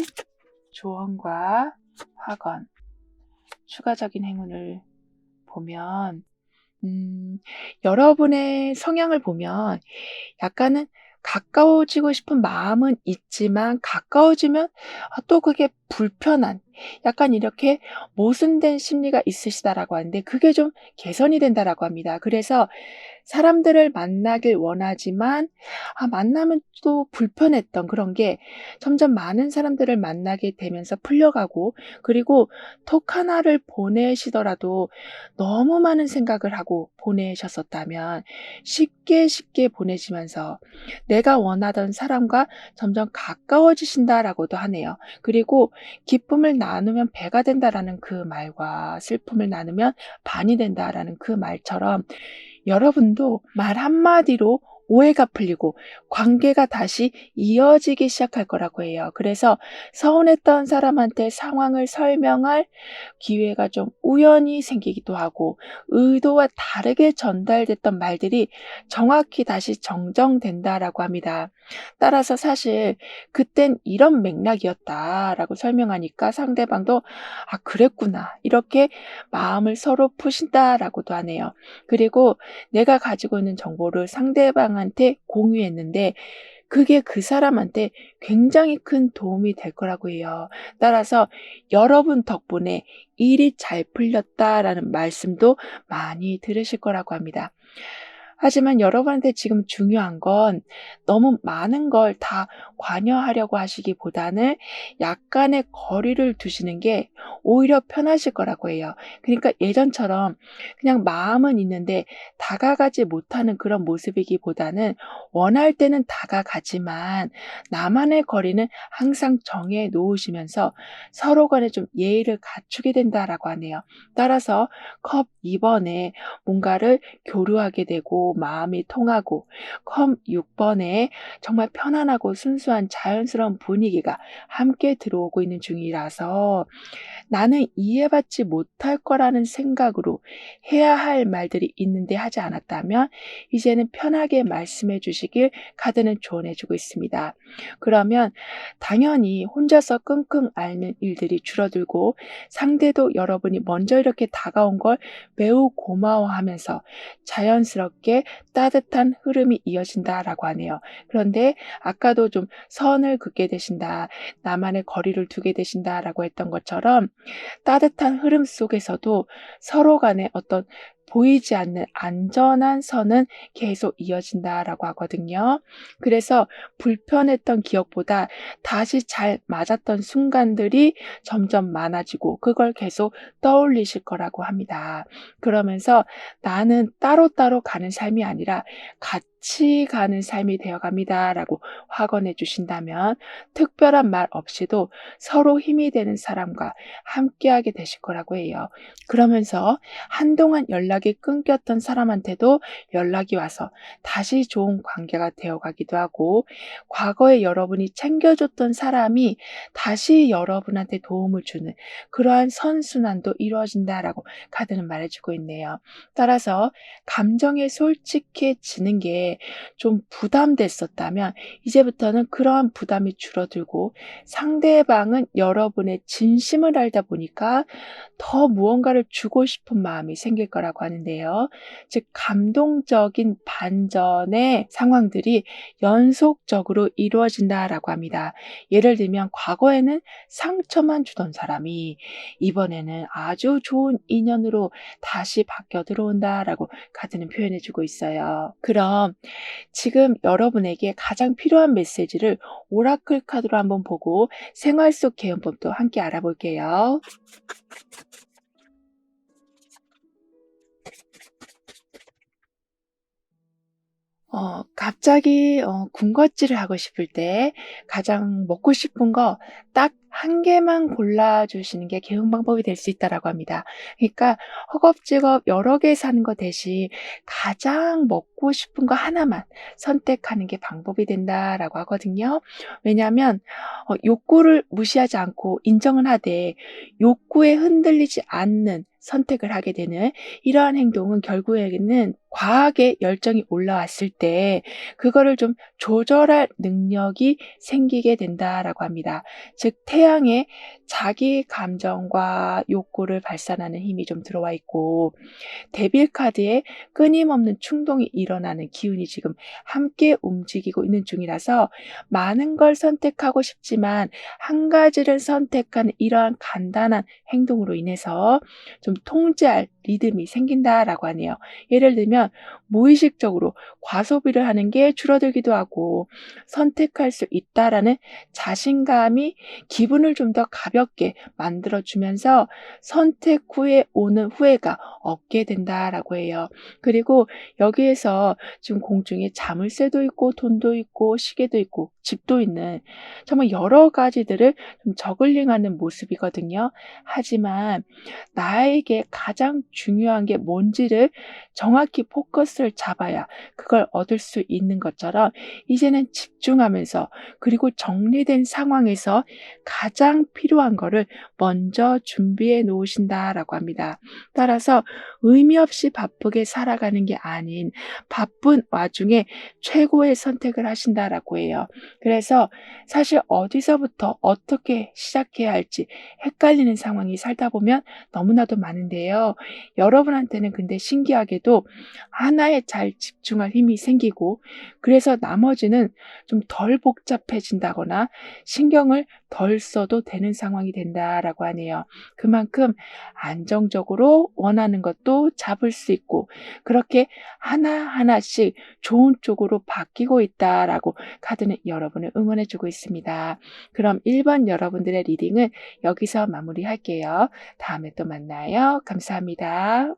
조언과 확언, 추가적인 행운을 보면 여러분의 성향을 보면 약간은 가까워지고 싶은 마음은 있지만 가까워지면 또 그게 불편한 약간 이렇게 모순된 심리가 있으시다라고 하는데 그게 좀 개선이 된다라고 합니다. 그래서 사람들을 만나길 원하지만 만나면 또 불편했던 그런 게 점점 많은 사람들을 만나게 되면서 풀려가고 그리고 톡 하나를 보내시더라도 너무 많은 생각을 하고 보내셨었다면 쉽게 보내시면서 내가 원하던 사람과 점점 가까워지신다라고도 하네요. 그리고 기쁨을 나누면 배가 된다라는 그 말과 슬픔을 나누면 반이 된다라는 그 말처럼 여러분도 말 한마디로 오해가 풀리고 관계가 다시 이어지기 시작할 거라고 해요. 그래서 서운했던 사람한테 상황을 설명할 기회가 좀 우연히 생기기도 하고 의도와 다르게 전달됐던 말들이 정확히 다시 정정된다라고 합니다. 따라서 사실 "그땐 이런 맥락이었다."라고 설명하니까 상대방도 '아 그랬구나.' 이렇게 마음을 서로 푸신다라고도 하네요. 그리고 내가 가지고 있는 정보를 상대방한테 공유했는데 그게 그 사람한테 굉장히 큰 도움이 될 거라고 해요. 따라서 "여러분 덕분에 일이 잘 풀렸다."라는 말씀도 많이 들으실 거라고 합니다. 하지만 여러분한테 지금 중요한 건 너무 많은 걸 다 관여하려고 하시기보다는 약간의 거리를 두시는 게 오히려 편하실 거라고 해요. 그러니까 예전처럼 그냥 마음은 있는데 다가가지 못하는 그런 모습이기보다는 원할 때는 다가가지만 나만의 거리는 항상 정해 놓으시면서 서로 간에 좀 예의를 갖추게 된다라고 하네요. 따라서 컵 2번에 뭔가를 교류하게 되고 마음이 통하고 컵 6번에 정말 편안하고 순수한 자연스러운 분위기가 함께 들어오고 있는 중이라서 나는 이해받지 못할 거라는 생각으로 해야 할 말들이 있는데 하지 않았다면 이제는 편하게 말씀해 주시길 카드는 조언해 주고 있습니다. 그러면 당연히 혼자서 끙끙 앓는 일들이 줄어들고 상대도 여러분이 먼저 이렇게 다가온 걸 매우 고마워하면서 자연스럽게 따뜻한 흐름이 이어진다라고 하네요. 그런데 아까도 좀 선을 긋게 되신다, 나만의 거리를 두게 되신다라고 했던 것처럼 따뜻한 흐름 속에서도 서로 간에 어떤 보이지 않는 안전한 선은 계속 이어진다라고 하거든요. 그래서 불편했던 기억보다 다시 잘 맞았던 순간들이 점점 많아지고 그걸 계속 떠올리실 거라고 합니다. 그러면서 나는 따로따로 가는 삶이 아니라 같이 가는 삶이 되어 갑니다라고 확언해 주신다면 특별한 말 없이도 서로 힘이 되는 사람과 함께하게 되실 거라고 해요. 그러면서 한동안 연락이 끊겼던 사람한테도 연락이 와서 다시 좋은 관계가 되어 가기도 하고 과거에 여러분이 챙겨줬던 사람이 다시 여러분한테 도움을 주는 그러한 선순환도 이루어진다라고 카드는 말해 주고 있네요. 따라서 감정에 솔직해지는 게 좀 부담됐었다면 이제부터는 그러한 부담이 줄어들고 상대방은 여러분의 진심을 알다 보니까 더 무언가를 주고 싶은 마음이 생길 거라고 하는데요. 즉 감동적인 반전의 상황들이 연속적으로 이루어진다라고 합니다. 예를 들면 과거에는 상처만 주던 사람이 이번에는 아주 좋은 인연으로 다시 바뀌어 들어온다라고 카드는 표현해 주고 있어요. 그럼 지금 여러분에게 가장 필요한 메시지를 오라클 카드로 한번 보고 생활 속 개연법도 함께 알아볼게요. 갑자기 군것질을 하고 싶을 때 가장 먹고 싶은 거 딱 한 개만 골라 주시는 게 개운 방법이 될 수 있다라고 합니다. 그러니까 허겁지겁 여러 개 사는 거 대신 가장 먹고 싶은 거 하나만 선택하는 게 방법이 된다라고 하거든요. 왜냐하면 욕구를 무시하지 않고 인정은 하되 욕구에 흔들리지 않는 선택을 하게 되는 이러한 행동은 결국에는 과하게 열정이 올라왔을 때 그거를 좀 조절할 능력이 생기게 된다라고 합니다. 즉 태양에 자기 감정과 욕구를 발산하는 힘이 좀 들어와 있고 데빌 카드에 끊임없는 충동이 일어나는 기운이 지금 함께 움직이고 있는 중이라서 많은 걸 선택하고 싶지만 한 가지를 선택하는 이러한 간단한 행동으로 인해서 좀 통제할 리듬이 생긴다라고 하네요. 예를 들면 무의식적으로 과소비를 하는 게 줄어들기도 하고 선택할 수 있다라는 자신감이 기분을 좀 더 가볍게 만들어 주면서 선택 후에 오는 후회가 없게 된다라고 해요. 그리고 여기에서 지금 공중에 자물쇠도 있고 돈도 있고 시계도 있고 집도 있는 정말 여러 가지들을 좀 저글링하는 모습이거든요. 하지만 나에게 가장 중요한 게 뭔지를 정확히 포커스를 잡아야 그걸 얻을 수 있는 것처럼 이제는 집중하면서 그리고 정리된 상황에서 가장 필요한 거를 먼저 준비해 놓으신다라고 합니다. 따라서 의미 없이 바쁘게 살아가는 게 아닌 바쁜 와중에 최고의 선택을 하신다라고 해요. 그래서 사실 어디서부터 어떻게 시작해야 할지 헷갈리는 상황이 살다 보면 너무나도 많은데요. 여러분한테는 근데 신기하게도 하나에 잘 집중할 힘이 생기고 그래서 나머지는 좀 덜 복잡해진다거나 신경을 덜 써도 되는 상황이 된다라고 하네요. 그만큼 안정적으로 원하는 것도 잡을 수 있고 그렇게 하나하나씩 좋은 쪽으로 바뀌고 있다라고 카드는 여러분을 응원해 주고 있습니다. 그럼 1번 여러분들의 리딩은 여기서 마무리할게요. 다음에 또 만나요. 감사합니다.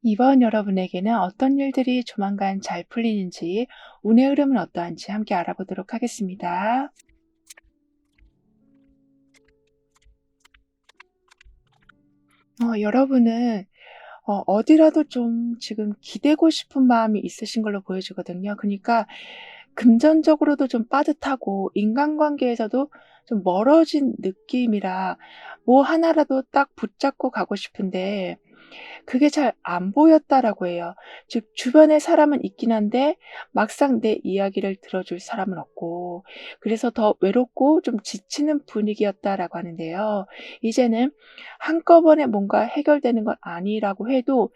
이번 여러분에게는 어떤 일들이 조만간 잘 풀리는지, 운의 흐름은 어떠한지 함께 알아보도록 하겠습니다. 여러분은 어디라도 좀 지금 기대고 싶은 마음이 있으신 걸로 보여지거든요. 그러니까 금전적으로도 좀 빠듯하고 인간관계에서도 좀 멀어진 느낌이라 뭐 하나라도 딱 붙잡고 가고 싶은데 그게 잘 안 보였다라고 해요. 즉 주변에 사람은 있긴 한데 막상 내 이야기를 들어줄 사람은 없고 그래서 더 외롭고 좀 지치는 분위기였다라고 하는데요. 이제는 한꺼번에 뭔가 해결되는 건 아니라고 해도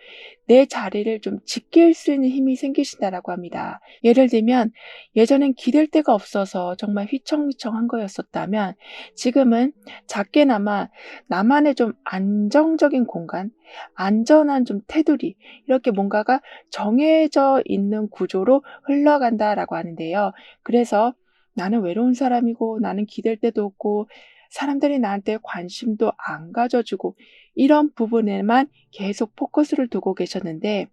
내 자리를 좀 지킬 수 있는 힘이 생기신다라고 합니다. 예를 들면 예전엔 기댈 데가 없어서 정말 휘청휘청한 거였었다면 지금은 작게나마 나만의 좀 안정적인 공간, 안전한 좀 테두리 이렇게 뭔가가 정해져 있는 구조로 흘러간다라고 하는데요. 그래서 나는 외로운 사람이고 나는 기댈 데도 없고 사람들이 나한테 관심도 안 가져주고 이런 부분에만 계속 포커스를 두고 계셨는데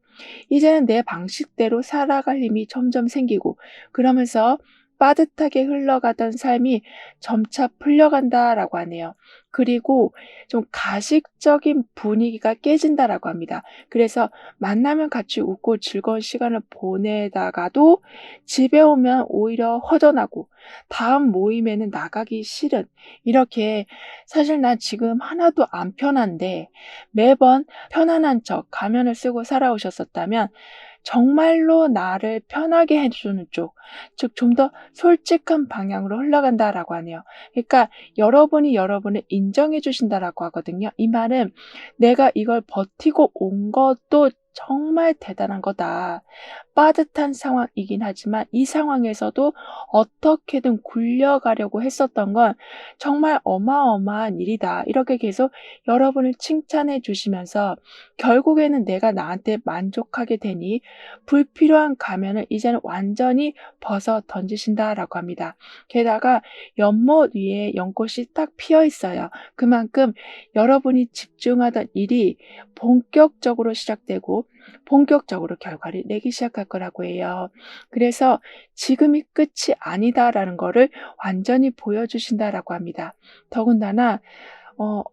이제는 내 방식대로 살아갈 힘이 점점 생기고 그러면서 빠듯하게 흘러가던 삶이 점차 풀려간다라고 하네요. 그리고 좀 가식적인 분위기가 깨진다라고 합니다. 그래서 만나면 같이 웃고 즐거운 시간을 보내다가도 집에 오면 오히려 허전하고 다음 모임에는 나가기 싫은 이렇게 사실 난 지금 하나도 안 편한데 매번 편안한 척 가면을 쓰고 살아오셨었다면 정말로 나를 편하게 해 주는 쪽 즉 좀 더 솔직한 방향으로 흘러간다라고 하네요. 그러니까 여러분이 여러분을 인정해 주신다라고 하거든요. 이 말은 '내가 이걸 버티고 온 것도 정말 대단한 거다. 빠듯한 상황이긴 하지만 이 상황에서도 어떻게든 굴려가려고 했었던 건 정말 어마어마한 일이다.' 이렇게 계속 여러분을 칭찬해 주시면서 결국에는 내가 나한테 만족하게 되니 불필요한 가면을 이제는 완전히 벗어 던지신다라고 합니다. 게다가 연못 위에 연꽃이 딱 피어 있어요. 그만큼 여러분이 집중하던 일이 본격적으로 시작되고 본격적으로 결과를 내기 시작할 거라고 해요. 그래서 지금이 끝이 아니다라는 거를 완전히 보여주신다라고 합니다. 더군다나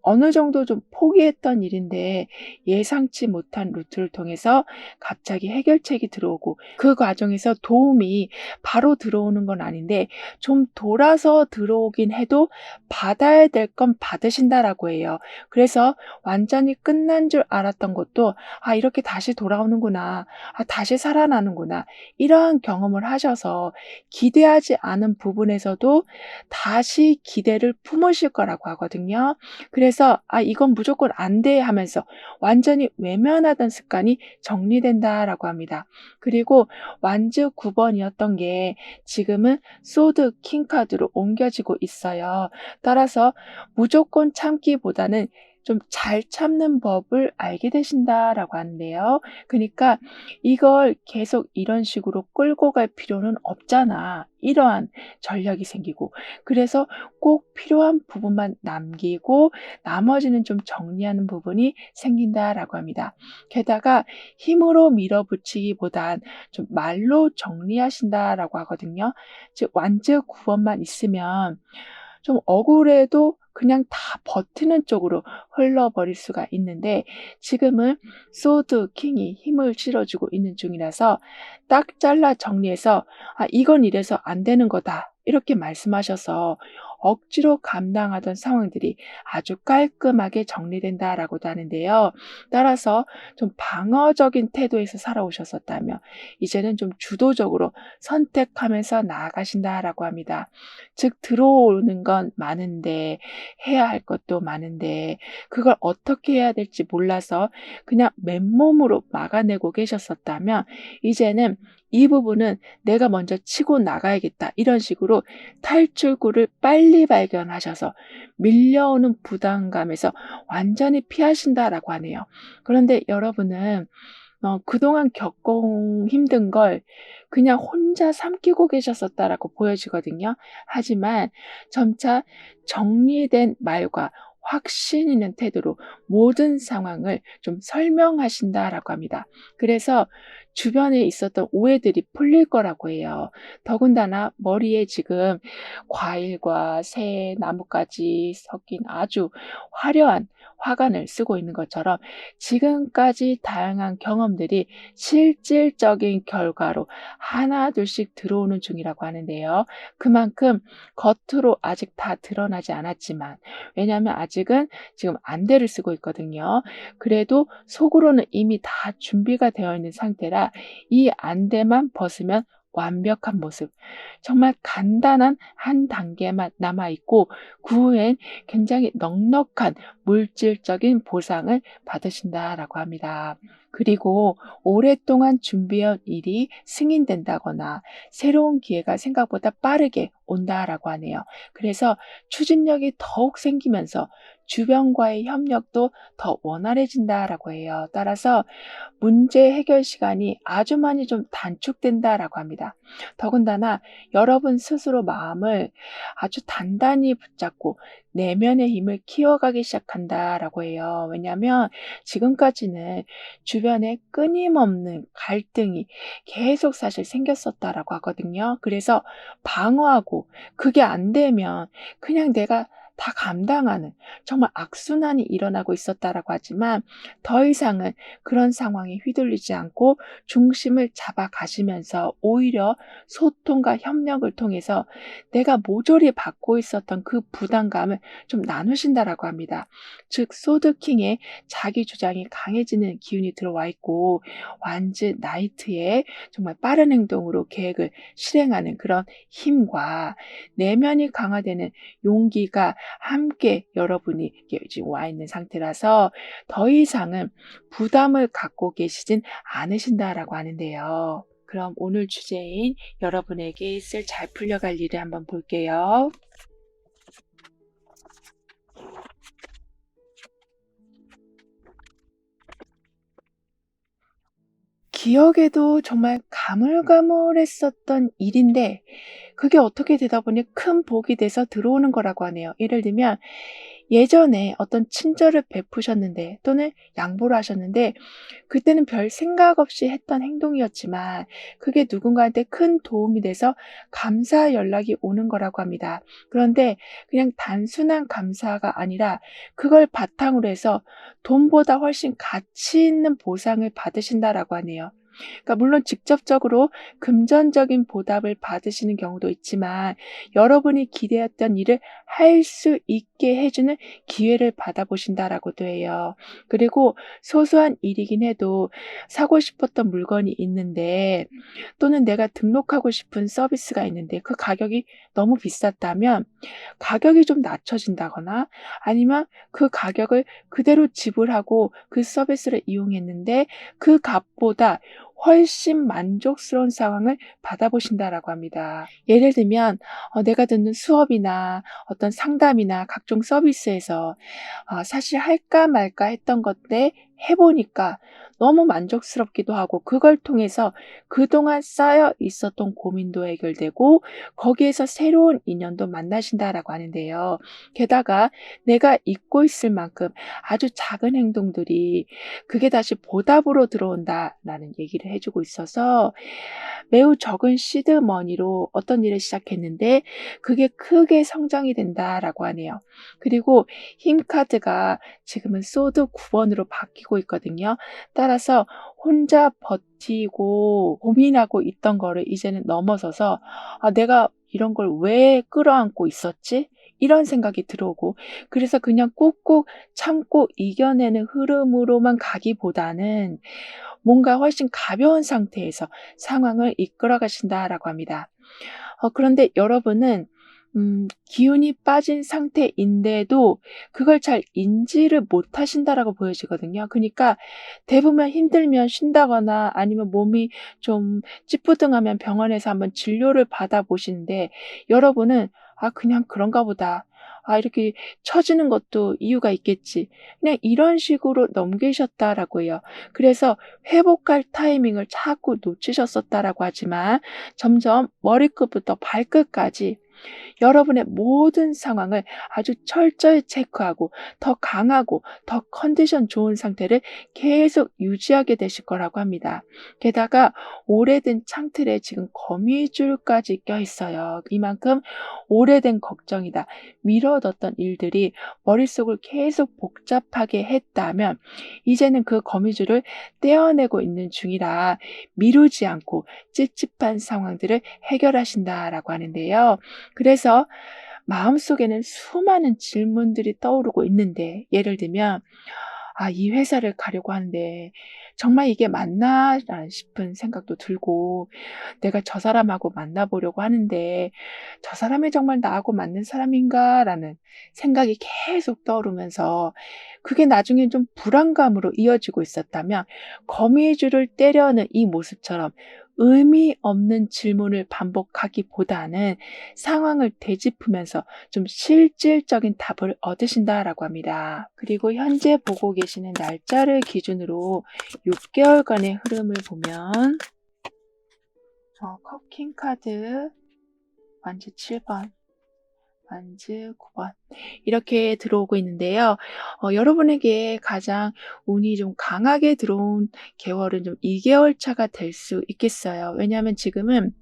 어느 정도 좀 포기했던 일인데 예상치 못한 루트를 통해서 갑자기 해결책이 들어오고 그 과정에서 도움이 바로 들어오는 건 아닌데 좀 돌아서 들어오긴 해도 받아야 될 건 받으신다라고 해요. 그래서 완전히 끝난 줄 알았던 것도 '아 이렇게 다시 돌아오는구나. 아 다시 살아나는구나.' 이러한 경험을 하셔서 기대하지 않은 부분에서도 다시 기대를 품으실 거라고 하거든요. 그래서 '아 이건 무조건 안 돼.' 하면서 완전히 외면하던 습관이 정리된다라고 합니다. 그리고 완즈 9 번이었던 게 지금은 소드 킹 카드로 옮겨지고 있어요. 따라서 무조건 참기보다는 좀 잘 참는 법을 알게 되신다라고 하는데요. 그니까 '이걸 계속 이런 식으로 끌고 갈 필요는 없잖아.' 이러한 전략이 생기고, 그래서 꼭 필요한 부분만 남기고 나머지는 좀 정리하는 부분이 생긴다라고 합니다. 게다가 힘으로 밀어붙이기보단 좀 말로 정리하신다라고 하거든요. 즉 완즈 구원만 있으면 좀 억울해도 그냥 다 버티는 쪽으로 흘러버릴 수가 있는데, 지금은 소드 킹이 힘을 실어주고 있는 중이라서 딱 잘라 정리해서 "아 이건 이래서 안 되는 거다." 이렇게 말씀하셔서 억지로 감당하던 상황들이 아주 깔끔하게 정리된다라고도 하는데요. 따라서 좀 방어적인 태도에서 살아오셨었다면 이제는 좀 주도적으로 선택하면서 나아가신다라고 합니다. 즉 들어오는 건 많은데 해야 할 것도 많은데 그걸 어떻게 해야 될지 몰라서 그냥 맨몸으로 막아내고 계셨었다면, 이제는 이 부분은 '내가 먼저 치고 나가야겠다.' 이런 식으로 탈출구를 빨리 발견하셔서 밀려오는 부담감에서 완전히 피하신다라고 하네요. 그런데 여러분은 그동안 겪은 힘든 걸 그냥 혼자 삼키고 계셨었다라고 보여지거든요. 하지만 점차 정리된 말과 확신 있는 태도로 모든 상황을 좀 설명하신다라고 합니다. 그래서 주변에 있었던 오해들이 풀릴 거라고 해요. 더군다나 머리에 지금 과일과 새, 나뭇가지 섞인 아주 화려한 화관을 쓰고 있는 것처럼 지금까지 다양한 경험들이 실질적인 결과로 하나둘씩 들어오는 중이라고 하는데요. 그만큼 겉으로 아직 다 드러나지 않았지만, 왜냐하면 아직은 지금 안대를 쓰고 있거든요. 그래도 속으로는 이미 다 준비가 되어 있는 상태라 이 안대만 벗으면 완벽한 모습. 정말 간단한 한 단계만 남아 있고 그 후엔 굉장히 넉넉한 물질적인 보상을 받으신다라고 합니다. 그리고 오랫동안 준비해온 일이 승인된다거나 새로운 기회가 생각보다 빠르게 온다라고 하네요. 그래서 추진력이 더욱 생기면서 주변과의 협력도 더 원활해진다라고 해요. 따라서 문제 해결 시간이 아주 많이 좀 단축된다라고 합니다. 더군다나 여러분 스스로 마음을 아주 단단히 붙잡고 내면의 힘을 키워가기 시작한다라고 해요. 왜냐하면 지금까지는 주변에 끊임없는 갈등이 계속 사실 생겼었다라고 하거든요. 그래서 방어하고 그게 안 되면 그냥 내가 다 감당하는 정말 악순환이 일어나고 있었다라고 하지만, 더 이상은 그런 상황에 휘둘리지 않고 중심을 잡아 가시면서 오히려 소통과 협력을 통해서 내가 모조리 받고 있었던 그 부담감을 좀 나누신다라고 합니다. 즉 소드킹의 자기 주장이 강해지는 기운이 들어와 있고, 완즈 나이트의 정말 빠른 행동으로 계획을 실행하는 그런 힘과 내면이 강화되는 용기가 함께 여러분이 이렇게 지금 와 있는 상태라서 더 이상은 부담을 갖고 계시진 않으신다라고 하는데요. 그럼 오늘 주제인 여러분에게 있을 잘 풀려갈 일을 한번 볼게요. 기억에도 정말 가물가물했었던 일인데 그게 어떻게 되다 보니 큰 복이 돼서 들어오는 거라고 하네요. 예를 들면 예전에 어떤 친절을 베푸셨는데 또는 양보를 하셨는데 그때는 별 생각 없이 했던 행동이었지만 그게 누군가한테 큰 도움이 돼서 감사 연락이 오는 거라고 합니다. 그런데 그냥 단순한 감사가 아니라 그걸 바탕으로 해서 돈보다 훨씬 가치 있는 보상을 받으신다라고 하네요. 그러니까 물론 직접적으로 금전적인 보답을 받으시는 경우도 있지만 여러분이 기대했던 일을 할 수 있게 해 주는 기회를 받아보신다라고도 해요. 그리고 소소한 일이긴 해도 사고 싶었던 물건이 있는데 또는 내가 등록하고 싶은 서비스가 있는데 그 가격이 너무 비쌌다면 가격이 좀 낮춰진다거나, 아니면 그 가격을 그대로 지불하고 그 서비스를 이용했는데 그 값보다 훨씬 만족스러운 상황을 받아보신다라고 합니다. 예를 들면 내가 듣는 수업이나 어떤 상담이나 각종 서비스에서 사실 할까 말까 했던 건데 해 보니까 너무 만족스럽기도 하고, 그걸 통해서 그동안 쌓여 있었던 고민도 해결되고 거기에서 새로운 인연도 만나신다라고 하는데요. 게다가 내가 잊고 있을 만큼 아주 작은 행동들이 그게 다시 보답으로 들어온다라는 얘기를 해 주고 있어서, 매우 적은 시드 머니로 어떤 일을 시작했는데 그게 크게 성장이 된다라고 하네요. 그리고 힘 카드가 지금은 소드 9번으로 바뀌고 있거든요. 따라서 혼자 버티고 고민하고 있던 거를 이제는 넘어서서 '아 내가 이런 걸 왜 끌어안고 있었지?' 이런 생각이 들어오고, 그래서 그냥 꾹꾹 참고 이겨내는 흐름으로만 가기보다는 뭔가 훨씬 가벼운 상태에서 상황을 이끌어 가신다라고 합니다. 그런데 여러분은 기운이 빠진 상태인데도 그걸 잘 인지를 못하신다라고 보여지거든요. 그니까 대부분 힘들면 쉰다거나 아니면 몸이 좀 찌뿌둥하면 병원에서 한번 진료를 받아 보시는데, 여러분은 '아 그냥 그런가 보다. 아 이렇게 처지는 것도 이유가 있겠지.' 그냥 이런 식으로 넘기셨다라고 해요. 그래서 회복할 타이밍을 자꾸 놓치셨었다라고 하지만, 점점 머리끝부터 발끝까지 여러분의 모든 상황을 아주 철저히 체크하고 더 강하고 더 컨디션 좋은 상태를 계속 유지하게 되실 거라고 합니다. 게다가 오래된 창틀에 지금 거미줄까지 껴 있어요. 이만큼 오래된 걱정이다. 미뤄뒀던 일들이 머릿속을 계속 복잡하게 했다면 이제는 그 거미줄을 떼어내고 있는 중이라 미루지 않고 찝찝한 상황들을 해결하신다라고 하는데요. 그래서 마음속에는 수많은 질문들이 떠오르고 있는데, 예를 들면 '아 이 회사를 가려고 하는데 정말 이게 맞나?' 라는 싶은 생각도 들고, '내가 저 사람하고 만나 보려고 하는데 저 사람이 정말 나하고 맞는 사람인가?'라는 생각이 계속 떠오르면서, 그게 나중엔 좀 불안감으로 이어지고 있었다면 거미줄을 때려는 이 모습처럼 의미 없는 질문을 반복하기보다는 상황을 되짚으면서 좀 실질적인 답을 얻으신다라고 합니다. 그리고 현재 보고 계시는 날짜를 기준으로 6개월간의 흐름을 보면 컵킹 카드, 완즈 7번, 완즈 9번 이렇게 들어오고 있는데요. 여러분에게 가장 운이 좀 강하게 들어온 개월은 좀 2개월 차가 될 수 있겠어요. 왜냐하면 지금은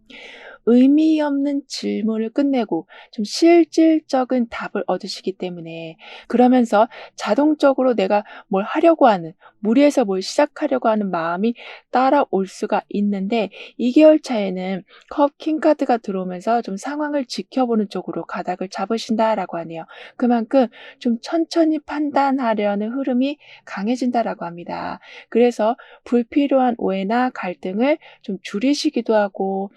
의미 없는 질문을 끝내고 좀 실질적인 답을 얻으시기 때문에, 그러면서 자동적으로 내가 뭘 하려고 하는, 무리해서 뭘 시작하려고 하는 마음이 따라올 수가 있는데, 2개월 차에는 컵 킹 카드가 들어오면서 좀 상황을 지켜보는 쪽으로 가닥을 잡으신다라고 하네요. 그만큼 좀 천천히 판단하려는 흐름이 강해진다라고 합니다. 그래서 불필요한 오해나 갈등을 좀 줄이시기도 하고,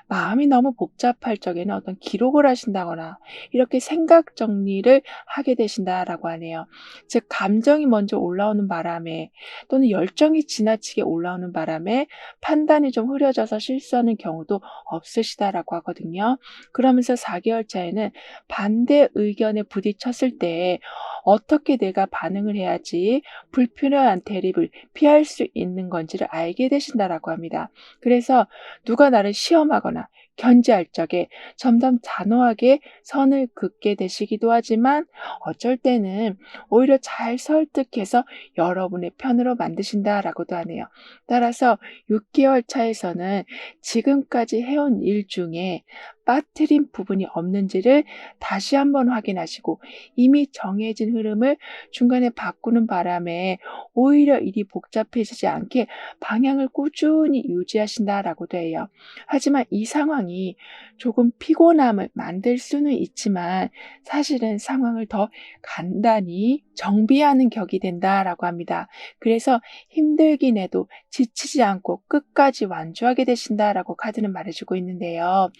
마음이 너무 복잡할 적에는 어떤 기록을 하신다거나 이렇게 생각 정리를 하게 되신다라고 하네요. 즉 감정이 먼저 올라오는 바람에, 또는 열정이 지나치게 올라오는 바람에 판단이 좀 흐려져서 실수하는 경우도 없으시다라고 하거든요. 그러면서 4개월 차에는 반대 의견에 부딪혔을 때 어떻게 내가 반응을 해야지 불필요한 대립을 피할 수 있는 건지를 알게 되신다라고 합니다. 그래서 누가 나를 시험하거나 견제할 적에 점점 단호하게 선을 긋게 되시기도 하지만, 어쩔 때는 오히려 잘 설득해서 여러분의 편으로 만드신다라고도 하네요. 따라서 6개월 차에서는 지금까지 해온 일 중에 빠뜨린 부분이 없는지를 다시 한번 확인하시고, 이미 정해진 흐름을 중간에 바꾸는 바람에 오히려 일이 복잡해지지 않게 방향을 꾸준히 유지하신다라고도 해요. 하지만 이 상황이 조금 피곤함을 만들 수는 있지만 사실은 상황을 더 간단히 정비하는 격이 된다라고 합니다. 그래서 힘들긴 해도 지치지 않고 끝까지 완주하게 되신다라고 카드는 말해주고 있는데요.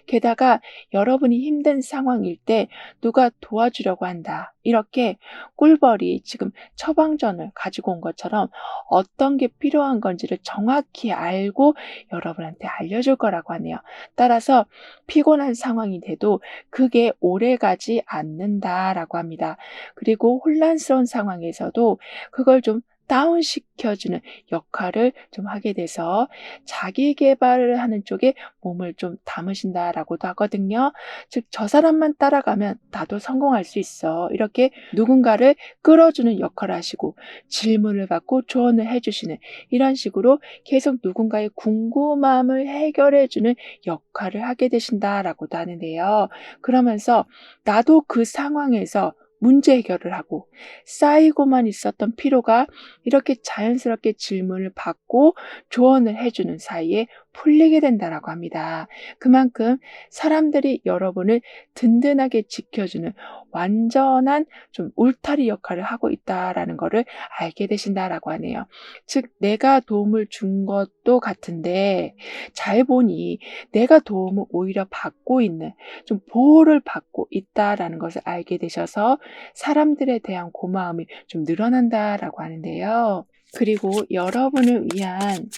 게다가 여러분이 힘든 상황일 때 누가 도와주려고 한다, 이렇게 꿀벌이 지금 처방전을 가지고 온 것처럼 어떤 게 필요한 건지를 정확히 알고 여러분한테 알려줄 거라고 하네요. 따라서 피곤한 상황이 돼도 그게 오래가지 않는다라고 합니다. 그리고 혼란스러운 상황에서도 그걸 좀 다운시켜주는 역할을 좀 하게 돼서 자기 계발을 하는 쪽에 몸을 좀 담으신다라고도 하거든요. 즉, 저 사람만 따라가면 나도 성공할 수 있어. 이렇게 누군가를 끌어주는 역할을 하시고 질문을 받고 조언을 해주시는 이런 식으로 계속 누군가의 궁금함을 해결해주는 역할을 하게 되신다라고도 하는데요. 그러면서 나도 그 상황에서 문제 해결을 하고 쌓이고만 있었던 피로가 이렇게 자연스럽게 질문을 받고 조언을 해주는 사이에 풀리게 된다라고 합니다. 그만큼 사람들이 여러분을 든든하게 지켜주는 완전한 좀 울타리 역할을 하고 있다라는 것을 알게 되신다라고 하네요. 즉, 내가 도움을 준 것도 같은데 잘 보니 내가 도움을 오히려 받고 있는, 좀 보호를 받고 있다라는 것을 알게 되셔서 사람들에 대한 고마움이 좀 늘어난다라고 하는데요. 그리고 여러분을 위한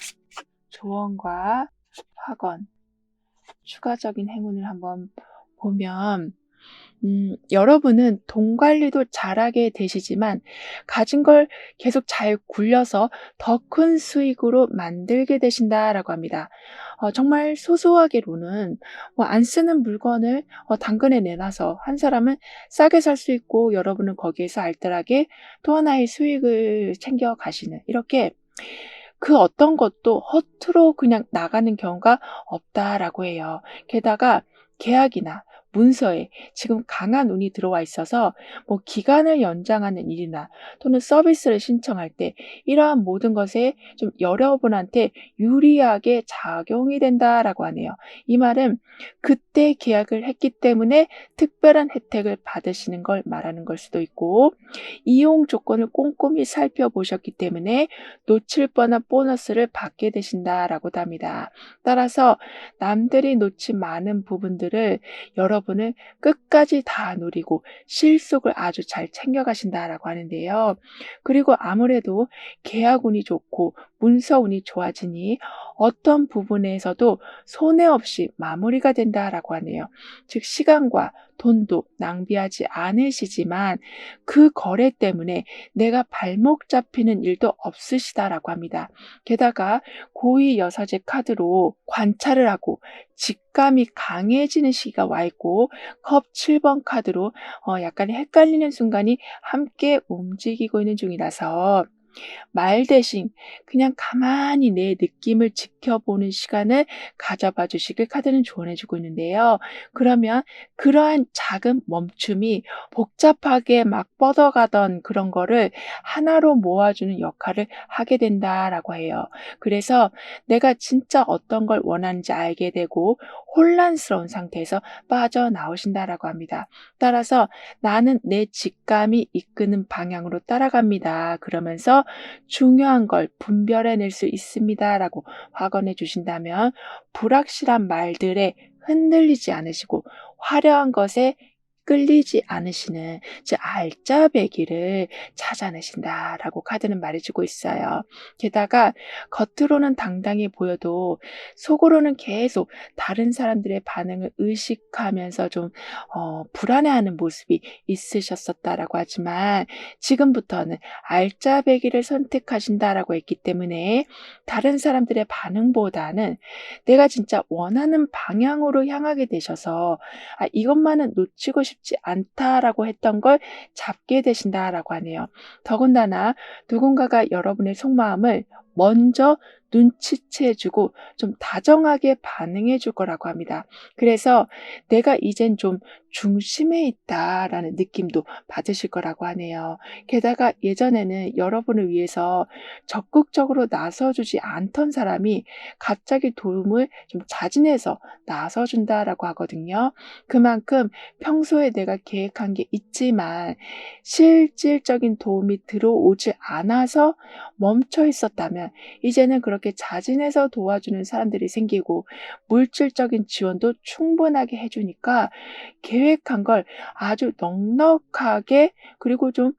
조언과 확언, 추가적인 행운을 한번 보면 여러분은 돈 관리도 잘하게 되시지만 가진 걸 계속 잘 굴려서 더 큰 수익으로 만들게 되신다라고 합니다. 정말 소소하게로는 안 쓰는 물건을 당근에 내놔서 한 사람은 싸게 살 수 있고 여러분은 거기에서 알뜰하게 또 하나의 수익을 챙겨 가시는, 이렇게 그 어떤 것도 허투루 그냥 나가는 경우가 없다라고 해요. 게다가 계약이나 문서에 지금 강한 운이 들어와 있어서 기간을 연장하는 일이나 또는 서비스를 신청할 때 이러한 모든 것에 좀 여러분한테 유리하게 작용이 된다라고 하네요. 이 말은 그때 계약을 했기 때문에 특별한 혜택을 받으시는 걸 말하는 걸 수도 있고, 이용 조건을 꼼꼼히 살펴보셨기 때문에 놓칠 뻔한 보너스를 받게 되신다라고도 합니다. 따라서 남들이 놓친 많은 부분들을 여러분은 끝까지 다 누리고 실속을 아주 잘 챙겨가신다라고 하는데요. 그리고 아무래도 계약운이 좋고 문서운이 좋아지니 어떤 부분에서도 손해 없이 마무리가 된다라고 하네요. 즉, 시간과 돈도 낭비하지 않으시지만 그 거래 때문에 내가 발목 잡히는 일도 없으시다라고 합니다. 게다가 고위 여사제 카드로 관찰을 하고 직감이 강해지는 시기가 와 있고, 컵 7번 카드로 약간 헷갈리는 순간이 함께 움직이고 있는 중이라서 말 대신 그냥 가만히 내 느낌을 지켜보는 시간을 가져봐 주시길 카드는 조언해 주고 있는데요. 그러면 그러한 작은 멈춤이 복잡하게 막 뻗어가던 그런 거를 하나로 모아주는 역할을 하게 된다라고 해요. 그래서 내가 진짜 어떤 걸 원하는지 알게 되고 혼란스러운 상태에서 빠져나오신다라고 합니다. 따라서 나는 내 직감이 이끄는 방향으로 따라갑니다. 그러면서 중요한 걸 분별해낼 수 있습니다라고 확언해 주신다면 불확실한 말들에 흔들리지 않으시고 화려한 것에 끌리지 않으시는, 즉 알짜배기를 찾아내신다라고 카드는 말해주고 있어요. 게다가 겉으로는 당당해 보여도 속으로는 계속 다른 사람들의 반응을 의식하면서 좀 불안해하는 모습이 있으셨었다라고 하지만 지금부터는 알짜배기를 선택하신다라고 했기 때문에 다른 사람들의 반응보다는 내가 진짜 원하는 방향으로 향하게 되셔서 이것만은 놓치고 싶지 않다라고 했던 걸 잡게 되신다라고 하네요. 더군다나 누군가가 여러분의 속마음을 먼저 눈치채주고 좀 다정하게 반응해 줄 거라고 합니다. 그래서 내가 이젠 좀 중심에 있다라는 느낌도 받으실 거라고 하네요. 게다가 예전에는 여러분을 위해서 적극적으로 나서주지 않던 사람이 갑자기 도움을 좀 자진해서 나서준다라고 하거든요. 그만큼 평소에 내가 계획한 게 있지만 실질적인 도움이 들어오지 않아서 멈춰 있었다면 이제는 그렇게 자진해서 도와주는 사람들이 생기고 물질적인 지원도 충분하게 해주니까 계획한 걸 아주 넉넉하게 그리고 좀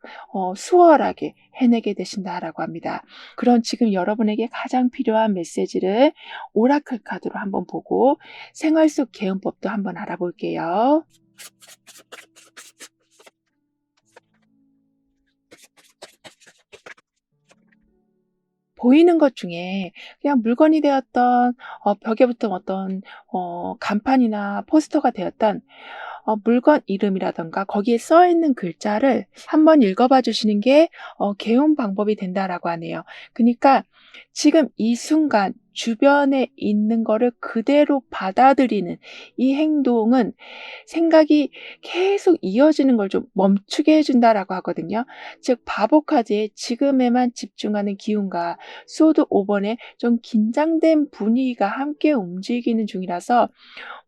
수월하게 해내게 되신다라고 합니다. 그런 지금 여러분에게 가장 필요한 메시지를 오라클 카드로 한번 보고 생활 속 개운법도 한번 알아볼게요. 보이는 것 중에 그냥 물건이 되었던 벽에 붙은 어떤 간판이나 포스터가 되었던 물건 이름이라든가 거기에 써 있는 글자를 한번 읽어봐 주시는 게 개운 방법이 된다라고 하네요. 그니까 지금 이 순간 주변에 있는 거를 그대로 받아들이는 이 행동은 생각이 계속 이어지는 걸 좀 멈추게 해 준다라고 하거든요. 즉 바보 카드에 지금에만 집중하는 기운과 소드 5 번의 좀 긴장된 분위기가 함께 움직이는 중이라서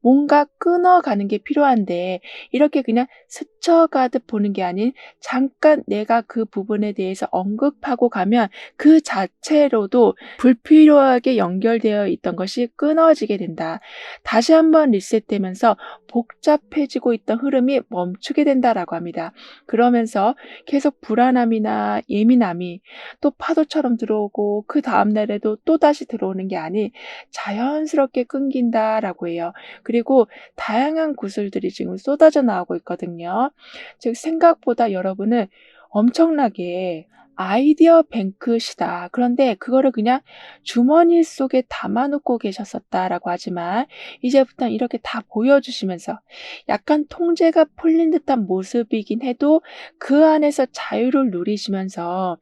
뭔가 끊어가는 게 필요한데 이렇게 그냥 스쳐가듯 보는 게 아닌 잠깐 내가 그 부분에 대해서 언급하고 가면 그 자체로도 불필요하게 연결되어 있던 것이 끊어지게 된다. 다시 한번 리셋되면서 복잡해지고 있던 흐름이 멈추게 된다라고 합니다. 그러면서 계속 불안함이나 예민함이 또 파도처럼 들어오고 그 다음 날에도 또다시 들어오는 게 아닌 자연스럽게 끊긴다라고 해요. 그리고 다양한 구슬들이 지금 쏟아져 나오고 있거든요. 즉 생각보다 여러분은 엄청나게 아이디어 뱅크시다. 그런데 그거를 그냥 주머니 속에 담아 놓고 계셨었다라고 하지만 이제부터는 이렇게 다 보여주시면서 약간 통제가 풀린 듯한 모습이긴 해도 그 안에서 자유를 누리시면서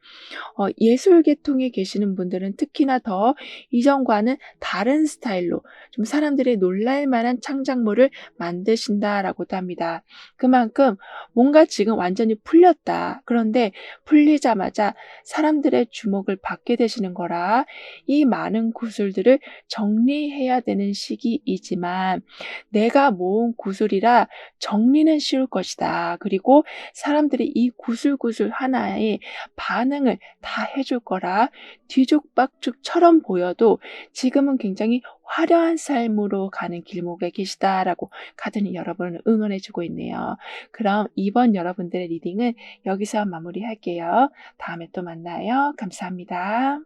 예술 계통에 계시는 분들은 특히나 더 이전과는 다른 스타일로 좀 사람들이 놀랄 만한 창작물을 만드신다라고도 합니다. 그만큼 뭔가 지금 완전히 풀렸다. 그런데 풀리자마자 사람들의 주목을 받게 되시는 거라 이 많은 구슬들을 정리해야 되는 시기이지만 내가 모은 구슬이라 정리는 쉬울 것이다. 그리고 사람들이 이 구슬구슬 하나에 반응을 다 해줄 거라 뒤죽박죽처럼 보여도 지금은 굉장히 화려한 삶으로 가는 길목에 계시다라고 카드는 여러분을 응원해주고 있네요. 그럼 이번 여러분들의 리딩은 여기서 마무리할게요. 다음에 또 만나요. 감사합니다.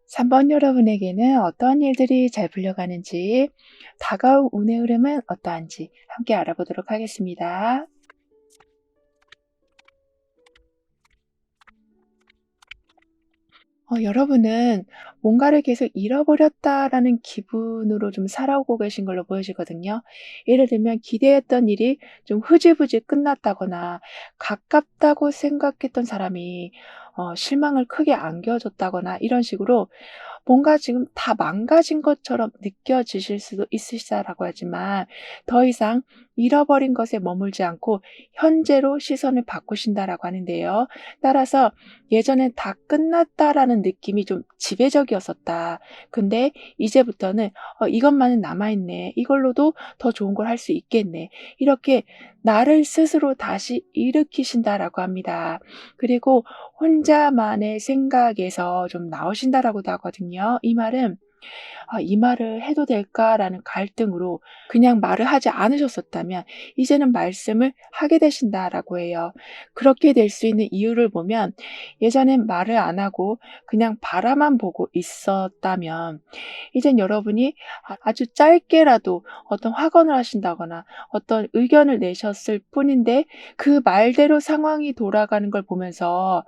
3번 여러분에게는 어떠한 일들이 잘 풀려가는지, 다가올 운의 흐름은 어떠한지 함께 알아보도록 하겠습니다. 여러분은 뭔가를 계속 잃어버렸다라는 기분으로 좀 살아오고 계신 걸로 보여지거든요. 예를 들면 기대했던 일이 좀 흐지부지 끝났다거나 가깝다고 생각했던 사람이 실망을 크게 안겨줬다거나 이런 식으로 뭔가 지금 다 망가진 것처럼 느껴지실 수도 있으시다라고 하지만 더 이상 잃어버린 것에 머물지 않고 현재로 시선을 바꾸신다라고 하는데요. 따라서 예전엔 다 끝났다라는 느낌이 좀 지배적이었었다. 근데 이제부터는 이것만은 남아있네. 이걸로도 더 좋은 걸 할 수 있겠네. 이렇게 나를 스스로 다시 일으키신다라고 합니다. 그리고 혼자만의 생각에서 좀 나오신다라고도 하거든요. 이 말은 '이 말을 해도 될까?'라는 갈등으로 그냥 말을 하지 않으셨었다면 이제는 말씀을 하게 되신다라고 해요. 그렇게 될 수 있는 이유를 보면 예전엔 말을 안 하고 그냥 바라만 보고 있었다면 이젠 여러분이 아주 짧게라도 어떤 확언을 하신다거나 어떤 의견을 내셨을 뿐인데 그 말대로 상황이 돌아가는 걸 보면서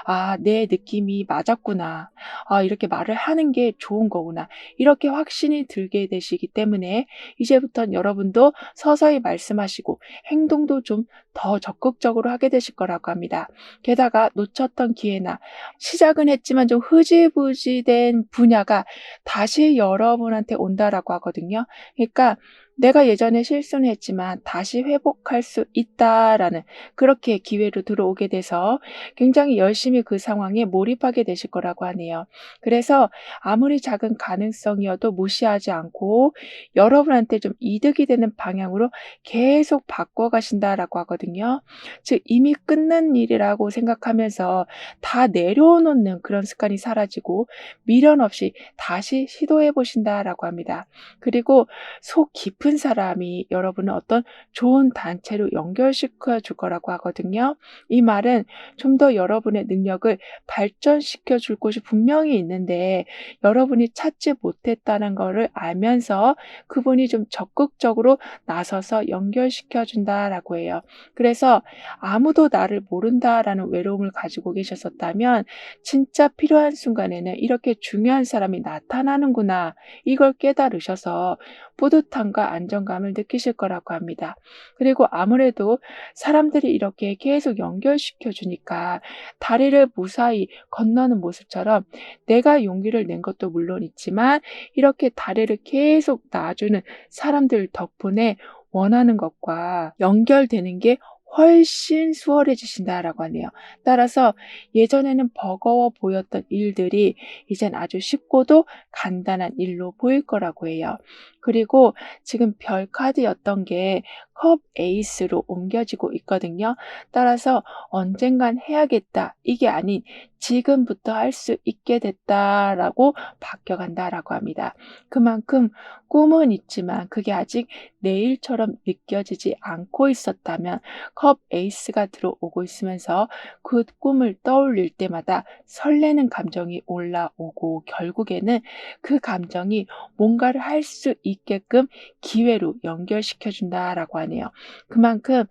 '아 내 느낌이 맞았구나. 아 이렇게 말을 하는 게 좋은 거구나.' 이렇게 확신이 들게 되시기 때문에 이제부턴 여러분도 서서히 말씀하시고 행동도 좀 더 적극적으로 하게 되실 거라고 합니다. 게다가 놓쳤던 기회나 시작은 했지만 좀 흐지부지된 분야가 다시 여러분한테 온다라고 하거든요. 그러니까 내가 예전에 실수는 했지만 다시 회복할 수 있다라는 그렇게 기회로 들어오게 돼서 굉장히 열심히 그 상황에 몰입하게 되실 거라고 하네요. 그래서 아무리 작은 가능성이어도 무시하지 않고 여러분한테 좀 이득이 되는 방향으로 계속 바꿔 가신다라고 하거든요. 즉 이미 끝난 일이라고 생각하면서 다 내려놓는 그런 습관이 사라지고 미련 없이 다시 시도해 보신다라고 합니다. 그리고 속 깊은 사람이 여러분을 어떤 좋은 단체로 연결시켜 줄 거라고 하거든요. 이 말은 좀 더 여러분의 능력을 발전시켜 줄 곳이 분명히 있는데 여러분이 찾지 못했다는 거를 알면서 그분이 좀 적극적으로 나서서 연결시켜 준다라고 해요. 그래서 '아무도 나를 모른다.'라는 외로움을 가지고 계셨었다면 진짜 필요한 순간에는 '이렇게 중요한 사람이 나타나는구나.' 이걸 깨달으셔서 뿌듯함과 안정감을 느끼실 거라고 합니다. 그리고 아무래도 사람들이 이렇게 계속 연결시켜 주니까 다리를 무사히 건너는 모습처럼 내가 용기를 낸 것도 물론 있지만 이렇게 다리를 계속 놔주는 사람들 덕분에 원하는 것과 연결되는 게 훨씬 수월해지신다라고 하네요. 따라서 예전에는 버거워 보였던 일들이 이젠 아주 쉽고도 간단한 일로 보일 거라고 해요. 그리고 지금 별 카드였던 게 컵 에이스로 옮겨지고 있거든요. 따라서 '언젠간 해야겠다.' 이게 아닌 '지금부터 할 수 있게 됐다.'라고 바뀌어간다라고 합니다. 그만큼 꿈은 있지만 그게 아직 내일처럼 느껴지지 않고 있었다면 컵 에이스가 들어오고 있으면서 그 꿈을 떠올릴 때마다 설레는 감정이 올라오고 결국에는 그 감정이 뭔가를 할 수 있게끔 기회로 연결시켜 준다라고 하네요. 그만큼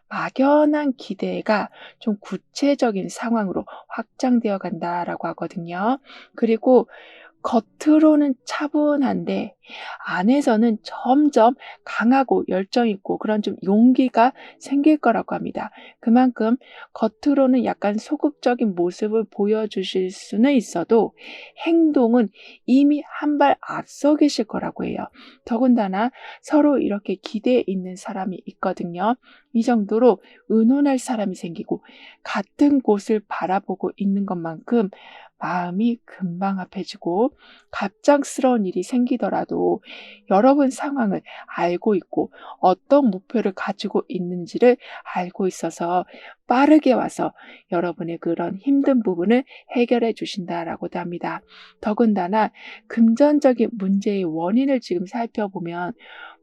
막연한 기대가 좀 구체적인 상황으로 확장되어 간다라고 하거든요. 그리고 겉으로는 차분한데 안에서는 점점 강하고 열정 있고 그런 좀 용기가 생길 거라고 합니다. 그만큼 겉으로는 약간 소극적인 모습을 보여주실 수는 있어도 행동은 이미 한 발 앞서 계실 거라고 해요. 더군다나 서로 이렇게 기대에 있는 사람이 있거든요. 이 정도로 의논할 사람이 생기고 같은 곳을 바라보고 있는 것만큼 마음이 금방 합해지고 갑작스러운 일이 생기더라도 여러분 상황을 알고 있고 어떤 목표를 가지고 있는지를 알고 있어서 빠르게 와서 여러분의 그런 힘든 부분을 해결해 주신다라고도 합니다. 더군다나 금전적인 문제의 원인을 지금 살펴보면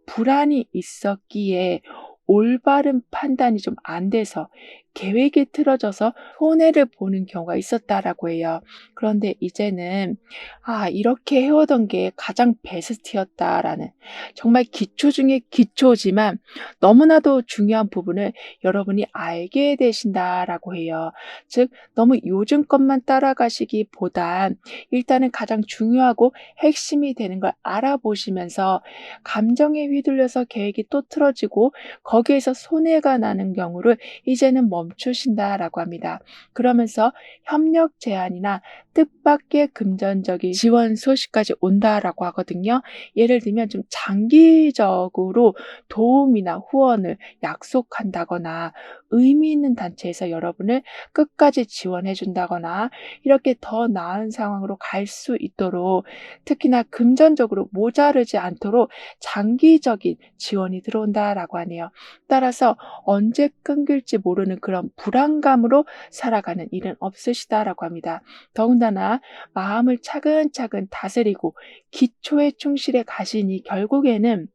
불안이 있었기에 올바른 판단이 좀 안 돼서 계획이 틀어져서 손해를 보는 경우가 있었다라고 해요. 그런데 이제는 '아 이렇게 해오던 게 가장 베스트였다.'라는 정말 기초 중에 기초지만 너무나도 중요한 부분을 여러분이 알게 되신다라고 해요. 즉 너무 요즘 것만 따라가시기보단 일단은 가장 중요하고 핵심이 되는 걸 알아보시면서 감정에 휘둘려서 계획이 또 틀어지고 거기에서 손해가 나는 경우를 이제는 멈추신다라고 합니다. 그러면서 협력 제안이나 뜻밖의 금전적인 지원 소식까지 온다라고 하거든요. 예를 들면 좀 장기적으로 도움이나 후원을 약속한다거나 의미 있는 단체에서 여러분을 끝까지 지원해 준다거나 이렇게 더 나은 상황으로 갈 수 있도록 특히나 금전적으로 모자르지 않도록 장기적인 지원이 들어온다라고 하네요. 따라서 언제 끊길지 모르는 그런 불안감으로 살아가는 일은 없으시다라고 합니다. 더군다나 마음을 차근차근 다스리고 기초에 충실해 가시니 결국에는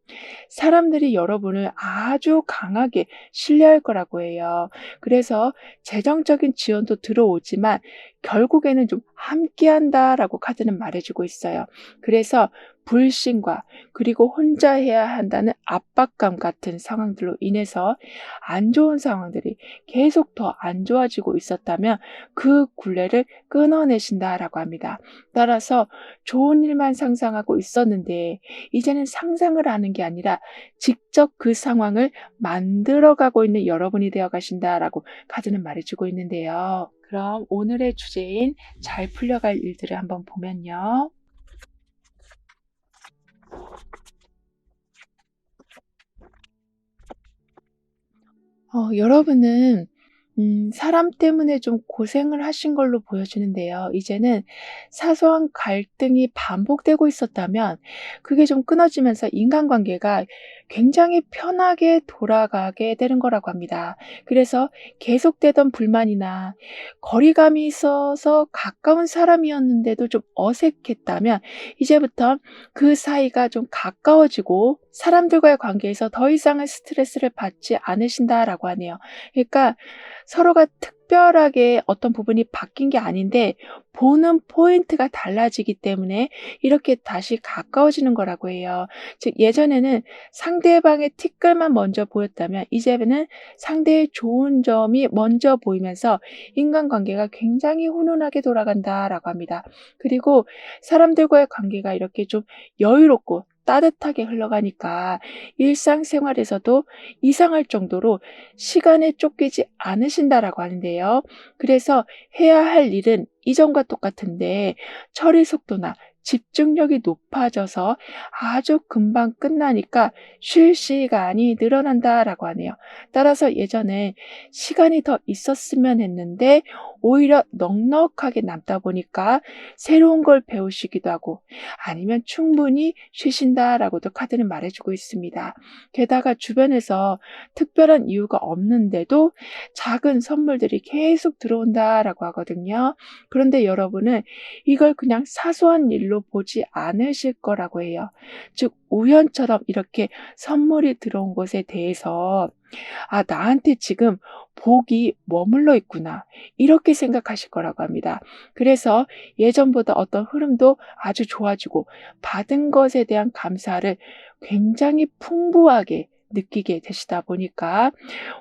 사람들이 여러분을 아주 강하게 신뢰할 거라고 해요. 그래서 재정적인 지원도 들어오지만 결국에는 좀 함께한다라고 카드는 말해주고 있어요. 그래서 불신과 그리고 혼자 해야 한다는 압박감 같은 상황들로 인해서 안 좋은 상황들이 계속 더 안 좋아지고 있었다면 그 굴레를 끊어내신다라고 합니다. 따라서 좋은 일만 상상하고 있었는데 이제는 상상을 하는 게 아니라 직접 그 상황을 만들어가고 있는 여러분이 되어 가신다라고 카드는 말해주고 있는데요. 그럼 오늘의 주제인 잘 풀려갈 일들을 한번 보면요. 여러분은 사람 때문에 좀 고생을 하신 걸로 보여지는데요. 이제는 사소한 갈등이 반복되고 있었다면 그게 좀 끊어지면서 인간관계가 굉장히 편하게 돌아가게 되는 거라고 합니다. 그래서 계속되던 불만이나 거리감이 있어서 가까운 사람이었는데도 좀 어색했다면 이제부터 그 사이가 좀 가까워지고 사람들과의 관계에서 더 이상의 스트레스를 받지 않으신다라고 하네요. 그러니까 서로가 특별하게 어떤 부분이 바뀐 게 아닌데 보는 포인트가 달라지기 때문에 이렇게 다시 가까워지는 거라고 해요. 즉 예전에는 상대방의 티끌만 먼저 보였다면 이제는 상대의 좋은 점이 먼저 보이면서 인간관계가 굉장히 훈훈하게 돌아간다라고 합니다. 그리고 사람들과의 관계가 이렇게 좀 여유롭고 따뜻하게 흘러가니까 일상생활에서도 이상할 정도로 시간에 쫓기지 않으신다라고 하는데요. 그래서 해야 할 일은 이전과 똑같은데 처리 속도나 집중력이 높아져서 아주 금방 끝나니까 쉴 시간이 늘어난다라고 하네요. 따라서 예전에 시간이 더 있었으면 했는데 오히려 넉넉하게 남다 보니까 새로운 걸 배우시기도 하고 아니면 충분히 쉬신다라고도 카드는 말해주고 있습니다. 게다가 주변에서 특별한 이유가 없는데도 작은 선물들이 계속 들어온다라고 하거든요. 그런데 여러분은 이걸 그냥 사소한 일로 보지 않으실 거라고 해요. 즉 우연처럼 이렇게 선물이 들어온 것에 대해서 '아 나한테 지금 복이 머물러 있구나.' 이렇게 생각하실 거라고 합니다. 그래서 예전보다 어떤 흐름도 아주 좋아지고 받은 것에 대한 감사를 굉장히 풍부하게 느끼게 되시다 보니까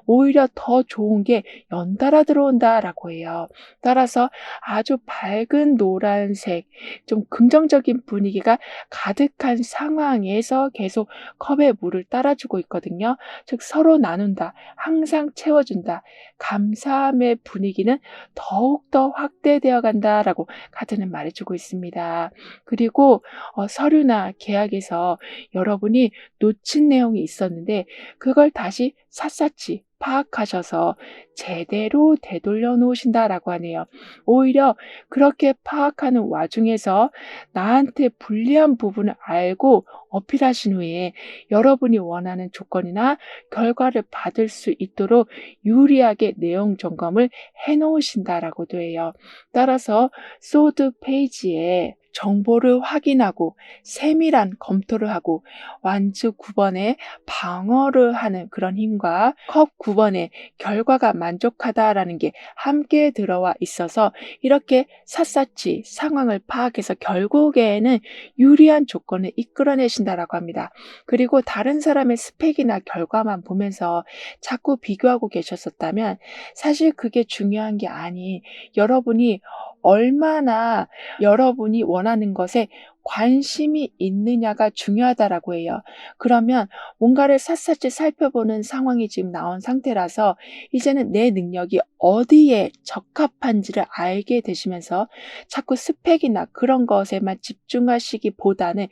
오히려 더 좋은 게 연달아 들어온다라고 해요. 따라서 아주 밝은 노란색, 좀 긍정적인 분위기가 가득한 상황에서 계속 컵에 물을 따라주고 있거든요. 즉 서로 나눈다, 항상 채워준다, 감사함의 분위기는 더욱더 확대되어 간다라고 카드는 말해주고 있습니다. 그리고 서류나 계약에서 여러분이 놓친 내용이 있었는데 그걸 다시 샅샅이 파악하셔서 제대로 되돌려 놓으신다라고 하네요. 오히려 그렇게 파악하는 와중에서 나한테 불리한 부분을 알고 어필하신 후에 여러분이 원하는 조건이나 결과를 받을 수 있도록 유리하게 내용 점검을 해 놓으신다라고도 해요. 따라서 소드 페이지에 정보를 확인하고 세밀한 검토를 하고 완즈 9번에 방어를 하는 그런 힘과 컵 9번에 결과가 만족하다라는 게 함께 들어와 있어서 이렇게 샅샅이 상황을 파악해서 결국에는 유리한 조건을 이끌어내신다라고 합니다. 그리고 다른 사람의 스펙이나 결과만 보면서 자꾸 비교하고 계셨었다면 사실 그게 중요한 게 아닌 여러분이 얼마나 여러분이 원하는 것에 관심이 있느냐가 중요하다라고 해요. 그러면 뭔가를 샅샅이 살펴보는 상황이 지금 나온 상태라서 이제는 내 능력이 어디에 적합한지를 알게 되시면서 자꾸 스펙이나 그런 것에만 집중하시기보다는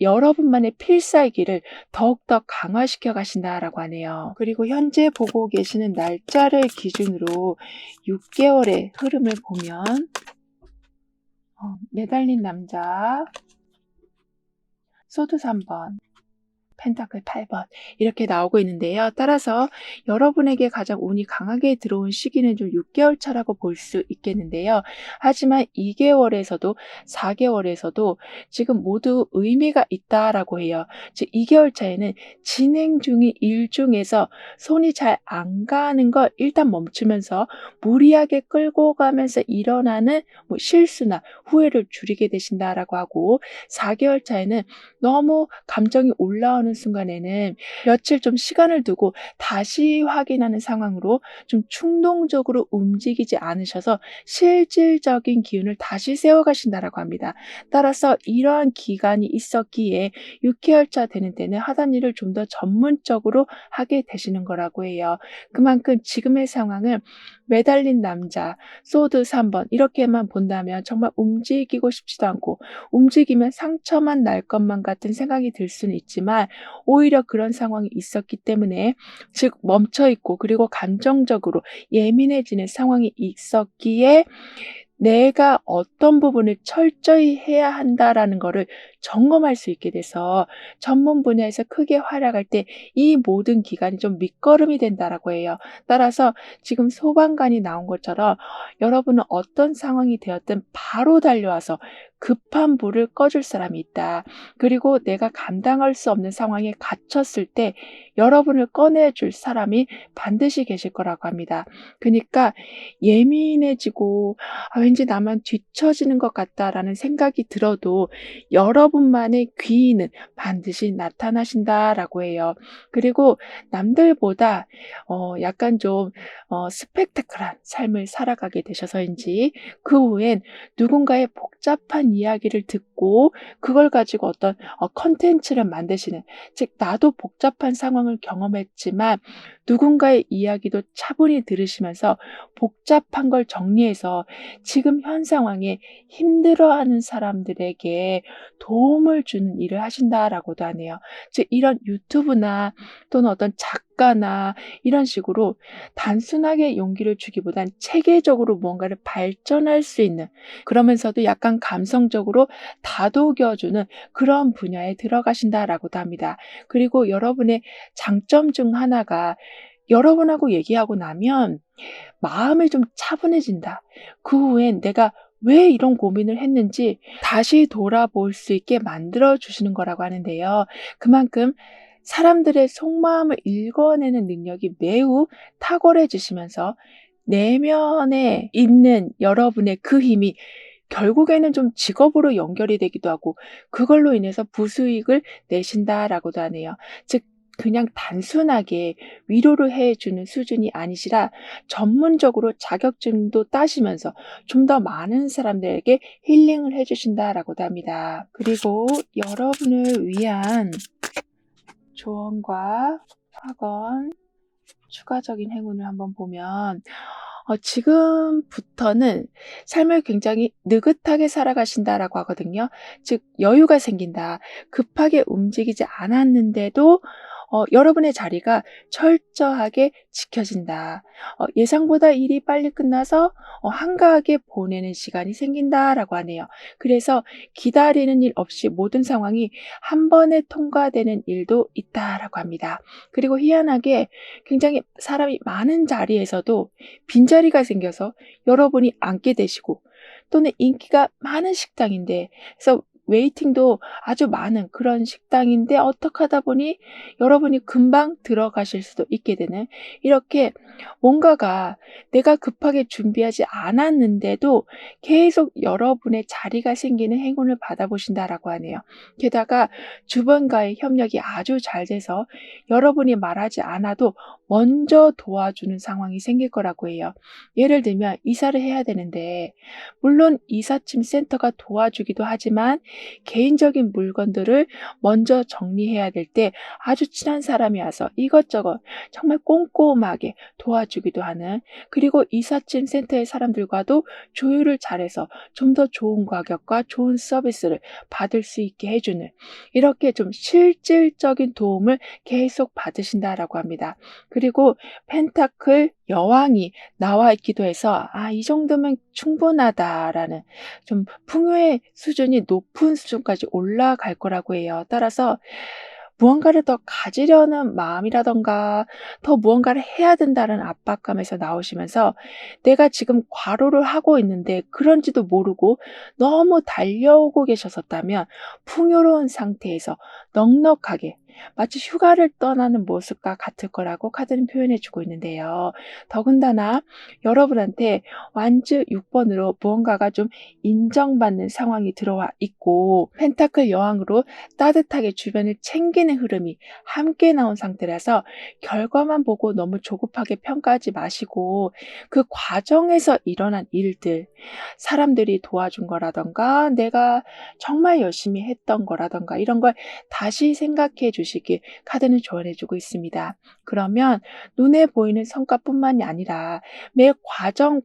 여러분만의 필살기를 더욱더 강화시켜 가신다라고 하네요. 그리고 현재 보고 계시는 날짜를 기준으로 6개월의 흐름을 보면 매달린 남자, 소드 3번, 펜타클 8번 이렇게 나오고 있는데요. 따라서 여러분에게 가장 운이 강하게 들어온 시기는 좀 6개월 차라고 볼 수 있겠는데요. 하지만 2개월에서도 4개월에서도 지금 모두 의미가 있다라고 해요. 즉 2개월 차에는 진행 중인 일 중에서 손이 잘 안 가는 걸 일단 멈추면서 무리하게 끌고 가면서 일어나는 실수나 후회를 줄이게 되신다라고 하고 4개월 차에는 너무 감정이 올라오는 순간에는 며칠 좀 시간을 두고 다시 확인하는 상황으로 좀 충동적으로 움직이지 않으셔서 실질적인 기운을 다시 세워가신다라고 합니다. 따라서 이러한 기간이 있었기에 6개월 차 되는 때는 하던 일을 좀 더 전문적으로 하게 되시는 거라고 해요. 그만큼 지금의 상황은 매달린 남자, 소드 3번 이렇게만 본다면 정말 움직이고 싶지도 않고 움직이면 상처만 날 것만 같은 생각이 들 수는 있지만 오히려 그런 상황이 있었기 때문에 즉 멈춰 있고 그리고 감정적으로 예민해지는 상황이 있었기에 내가 어떤 부분을 철저히 해야 한다라는 거를 점검할 수 있게 돼서 전문 분야에서 크게 활약할 때 이 모든 기간이 좀 밑거름이 된다라고 해요. 따라서 지금 소방관이 나온 것처럼 여러분은 어떤 상황이 되었든 바로 달려와서 급한 불을 꺼줄 사람이 있다. 그리고 내가 감당할 수 없는 상황에 갇혔을 때 여러분을 꺼내줄 사람이 반드시 계실 거라고 합니다. 그러니까 예민해지고 왠지 나만 뒤처지는 것 같다라는 생각이 들어도 여러분만의 귀인은 반드시 나타나신다라고 해요. 그리고 남들보다 약간 좀 스펙타클한 삶을 살아가게 되셔서인지 그 후엔 누군가의 복잡한 이야기를 듣고 그걸 가지고 어떤 컨텐츠를 만드시는, 즉 나도 복잡한 상황을 경험했지만 누군가의 이야기도 차분히 들으시면서 복잡한 걸 정리해서 지금 현 상황에 힘들어하는 사람들에게 도움을 주는 일을 하신다라고도 하네요. 즉 이런 유튜브나 또는 어떤 작가나 이런 식으로 단순하게 용기를 주기보단 체계적으로 무언가를 발전할 수 있는, 그러면서도 약간 감성적으로 다독여주는 그런 분야에 들어가신다라고도 합니다. 그리고 여러분의 장점 중 하나가 여러분하고 얘기하고 나면 마음이 좀 차분해진다. 그 후엔 내가 왜 이런 고민을 했는지 다시 돌아볼 수 있게 만들어 주시는 거라고 하는데요. 그만큼 사람들의 속마음을 읽어내는 능력이 매우 탁월해지시면서 내면에 있는 여러분의 그 힘이 결국에는 좀 직업으로 연결이 되기도 하고 그걸로 인해서 부수익을 내신다라고도 하네요. 즉 그냥 단순하게 위로를 해주는 수준이 아니시라 전문적으로 자격증도 따시면서 좀 더 많은 사람들에게 힐링을 해주신다라고도 합니다. 그리고 여러분을 위한 조언과 확언, 추가적인 행운을 한번 보면 지금부터는 삶을 굉장히 느긋하게 살아가신다라고 하거든요. 즉 여유가 생긴다. 급하게 움직이지 않았는데도 여러분의 자리가 철저하게 지켜진다. 예상보다 일이 빨리 끝나서 한가하게 보내는 시간이 생긴다라고 하네요. 그래서 기다리는 일 없이 모든 상황이 한 번에 통과되는 일도 있다라고 합니다. 그리고 희한하게 굉장히 사람이 많은 자리에서도 빈자리가 생겨서 여러분이 앉게 되시고 또는 인기가 많은 식당인데 그래서 웨이팅도 아주 많은 그런 식당인데 어떻게 하다 보니 여러분이 금방 들어가실 수도 있게 되는, 이렇게 뭔가가 내가 급하게 준비하지 않았는데도 계속 여러분의 자리가 생기는 행운을 받아보신다라고 하네요. 게다가 주변과의 협력이 아주 잘 돼서 여러분이 말하지 않아도 먼저 도와주는 상황이 생길 거라고 해요. 예를 들면 이사를 해야 되는데 물론 이삿짐 센터가 도와주기도 하지만 개인적인 물건들을 먼저 정리해야 될 때 아주 친한 사람이 와서 이것저것 정말 꼼꼼하게 도와주기도 하는, 그리고 이삿짐 센터의 사람들과도 조율을 잘해서 좀 더 좋은 가격과 좋은 서비스를 받을 수 있게 해주는, 이렇게 좀 실질적인 도움을 계속 받으신다라고 합니다. 그리고 펜타클 여왕이 나와 있기도 해서 이 정도면 충분하다라는, 좀 풍요의 수준이 높은 수준까지 올라갈 거라고 해요. 따라서 무언가를 더 가지려는 마음이라던가 더 무언가를 해야 된다는 압박감에서 나오시면서 내가 지금 과로를 하고 있는데 그런지도 모르고 너무 달려오고 계셨었다면 풍요로운 상태에서 넉넉하게 마치 휴가를 떠나는 모습과 같을 거라고 카드는 표현해 주고 있는데요. 더군다나 여러분한테 완즈 6번으로 무언가가 좀 인정받는 상황이 들어와 있고 펜타클 여왕으로 따뜻하게 주변을 챙기는 흐름이 함께 나온 상태라서 결과만 보고 너무 조급하게 평가하지 마시고 그 과정에서 일어난 일들, 사람들이 도와준 거라던가 내가 정말 열심히 했던 거라던가 이런 걸 다시 생각해 주시면 주시길 카드는 조언해 주고 있습니다. 그러면 눈에 보이는 성과뿐만이 아니라 매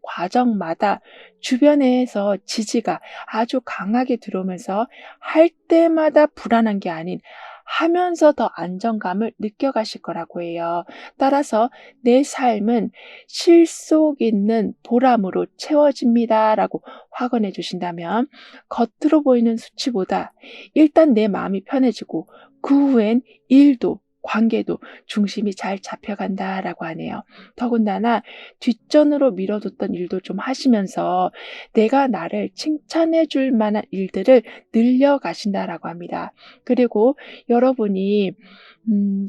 과정마다 주변에서 지지가 아주 강하게 들어오면서 할 때마다 불안한 게 아닌 하면서 더 안정감을 느껴가실 거라고 해요. 따라서 내 삶은 실속 있는 보람으로 채워집니다라고 확언해 주신다면 겉으로 보이는 수치보다 일단 내 마음이 편해지고 그 후엔 일도 관계도 중심이 잘 잡혀간다라고 하네요. 더군다나 뒷전으로 미뤄뒀던 일도 좀 하시면서 내가 나를 칭찬해 줄 만한 일들을 늘려가신다라고 합니다. 그리고 여러분이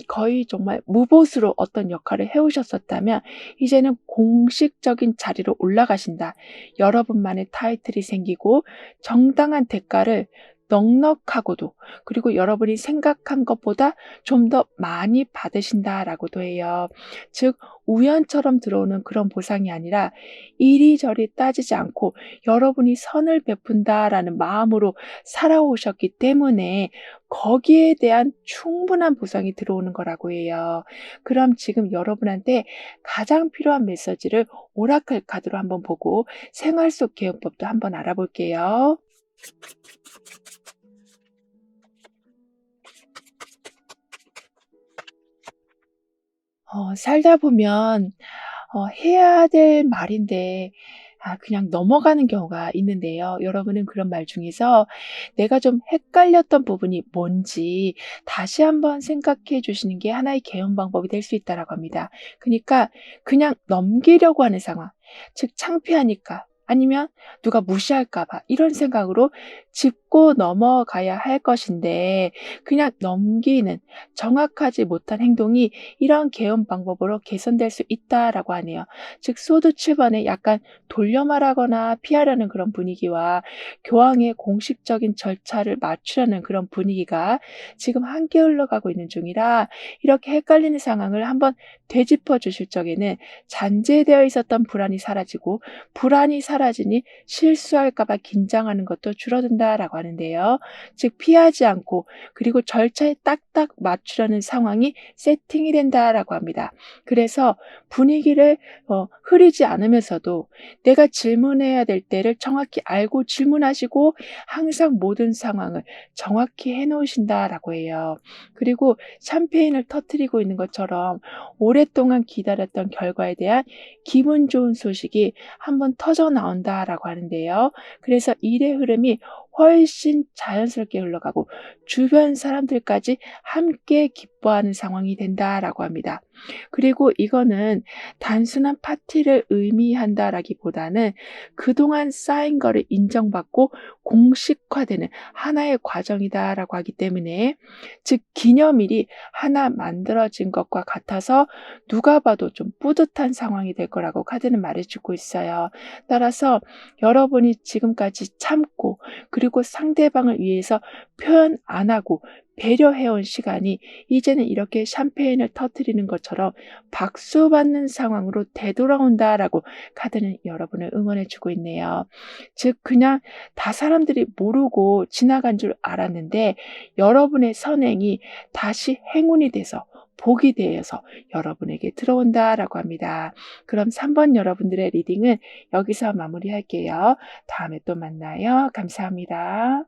거의 정말 무보수로 어떤 역할을 해오셨었다면 이제는 공식적인 자리로 올라가신다. 여러분만의 타이틀이 생기고 정당한 대가를 넉넉하고도 그리고 여러분이 생각한 것보다 좀 더 많이 받으신다라고도 해요. 즉 우연처럼 들어오는 그런 보상이 아니라 이리저리 따지지 않고 여러분이 선을 베푼다라는 마음으로 살아오셨기 때문에 거기에 대한 충분한 보상이 들어오는 거라고 해요. 그럼 지금 여러분한테 가장 필요한 메시지를 오라클 카드로 한번 보고 생활 속 개요법도 한번 알아볼게요. 살다 보면 해야 될 말인데 그냥 넘어가는 경우가 있는데요. 여러분은 그런 말 중에서 내가 좀 헷갈렸던 부분이 뭔지 다시 한번 생각해 주시는 게 하나의 개선 방법이 될 수 있다라고 합니다. 그니까 그냥 넘기려고 하는 상황, 즉 창피하니까 아니면 누가 무시할까 봐 이런 생각으로 짚고 넘어가야 할 것인데 그냥 넘기는 정확하지 못한 행동이 이런 개선 방법으로 개선될 수 있다라고 하네요. 즉 소드 7번에 약간 돌려 말하거나 피하려는 그런 분위기와 교황의 공식적인 절차를 맞추려는 그런 분위기가 지금 함께 흘러가고 있는 중이라 이렇게 헷갈리는 상황을 한번 되짚어 주실 적에는 잠재되어 있었던 불안이 사라지고 불안이 사라지니 실수할까 봐 긴장하는 것도 줄어든다라고 하는데요. 즉 피하지 않고 그리고 절차에 딱딱 맞추려는 상황이 세팅이 된다라고 합니다. 그래서 분위기를 흐리지 않으면서도 내가 질문해야 될 때를 정확히 알고 질문하시고 항상 모든 상황을 정확히 해 놓으신다라고 해요. 그리고 샴페인을 터뜨리고 있는 것처럼 오랫동안 기다렸던 결과에 대한 기분 좋은 소식이 한번 터져 나온다라고 하는데요. 그래서 일의 흐름이 훨씬 자연스럽게 흘러가고 주변 사람들까지 함께 기뻐하는 상황이 된다라고 합니다. 그리고 이거는 단순한 파티를 의미한다라기보다는 그동안 쌓인 거를 인정받고 공식화되는 하나의 과정이다라고 하기 때문에 즉 기념일이 하나 만들어진 것과 같아서 누가 봐도 좀 뿌듯한 상황이 될 거라고 카드는 말해주고 있어요. 따라서 여러분이 지금까지 참고 그리고 상대방을 위해서 표현 안 하고 배려해온 시간이 이제는 이렇게 샴페인을 터뜨리는 것처럼 박수 받는 상황으로 되돌아온다라고 카드는 여러분을 응원해주고 있네요. 즉 그냥 다 사람들이 모르고 지나간 줄 알았는데 여러분의 선행이 다시 행운이 돼서 복이 되어서 여러분에게 들어온다라고 합니다. 그럼 3번 여러분들의 리딩은 여기서 마무리할게요. 다음에 또 만나요. 감사합니다.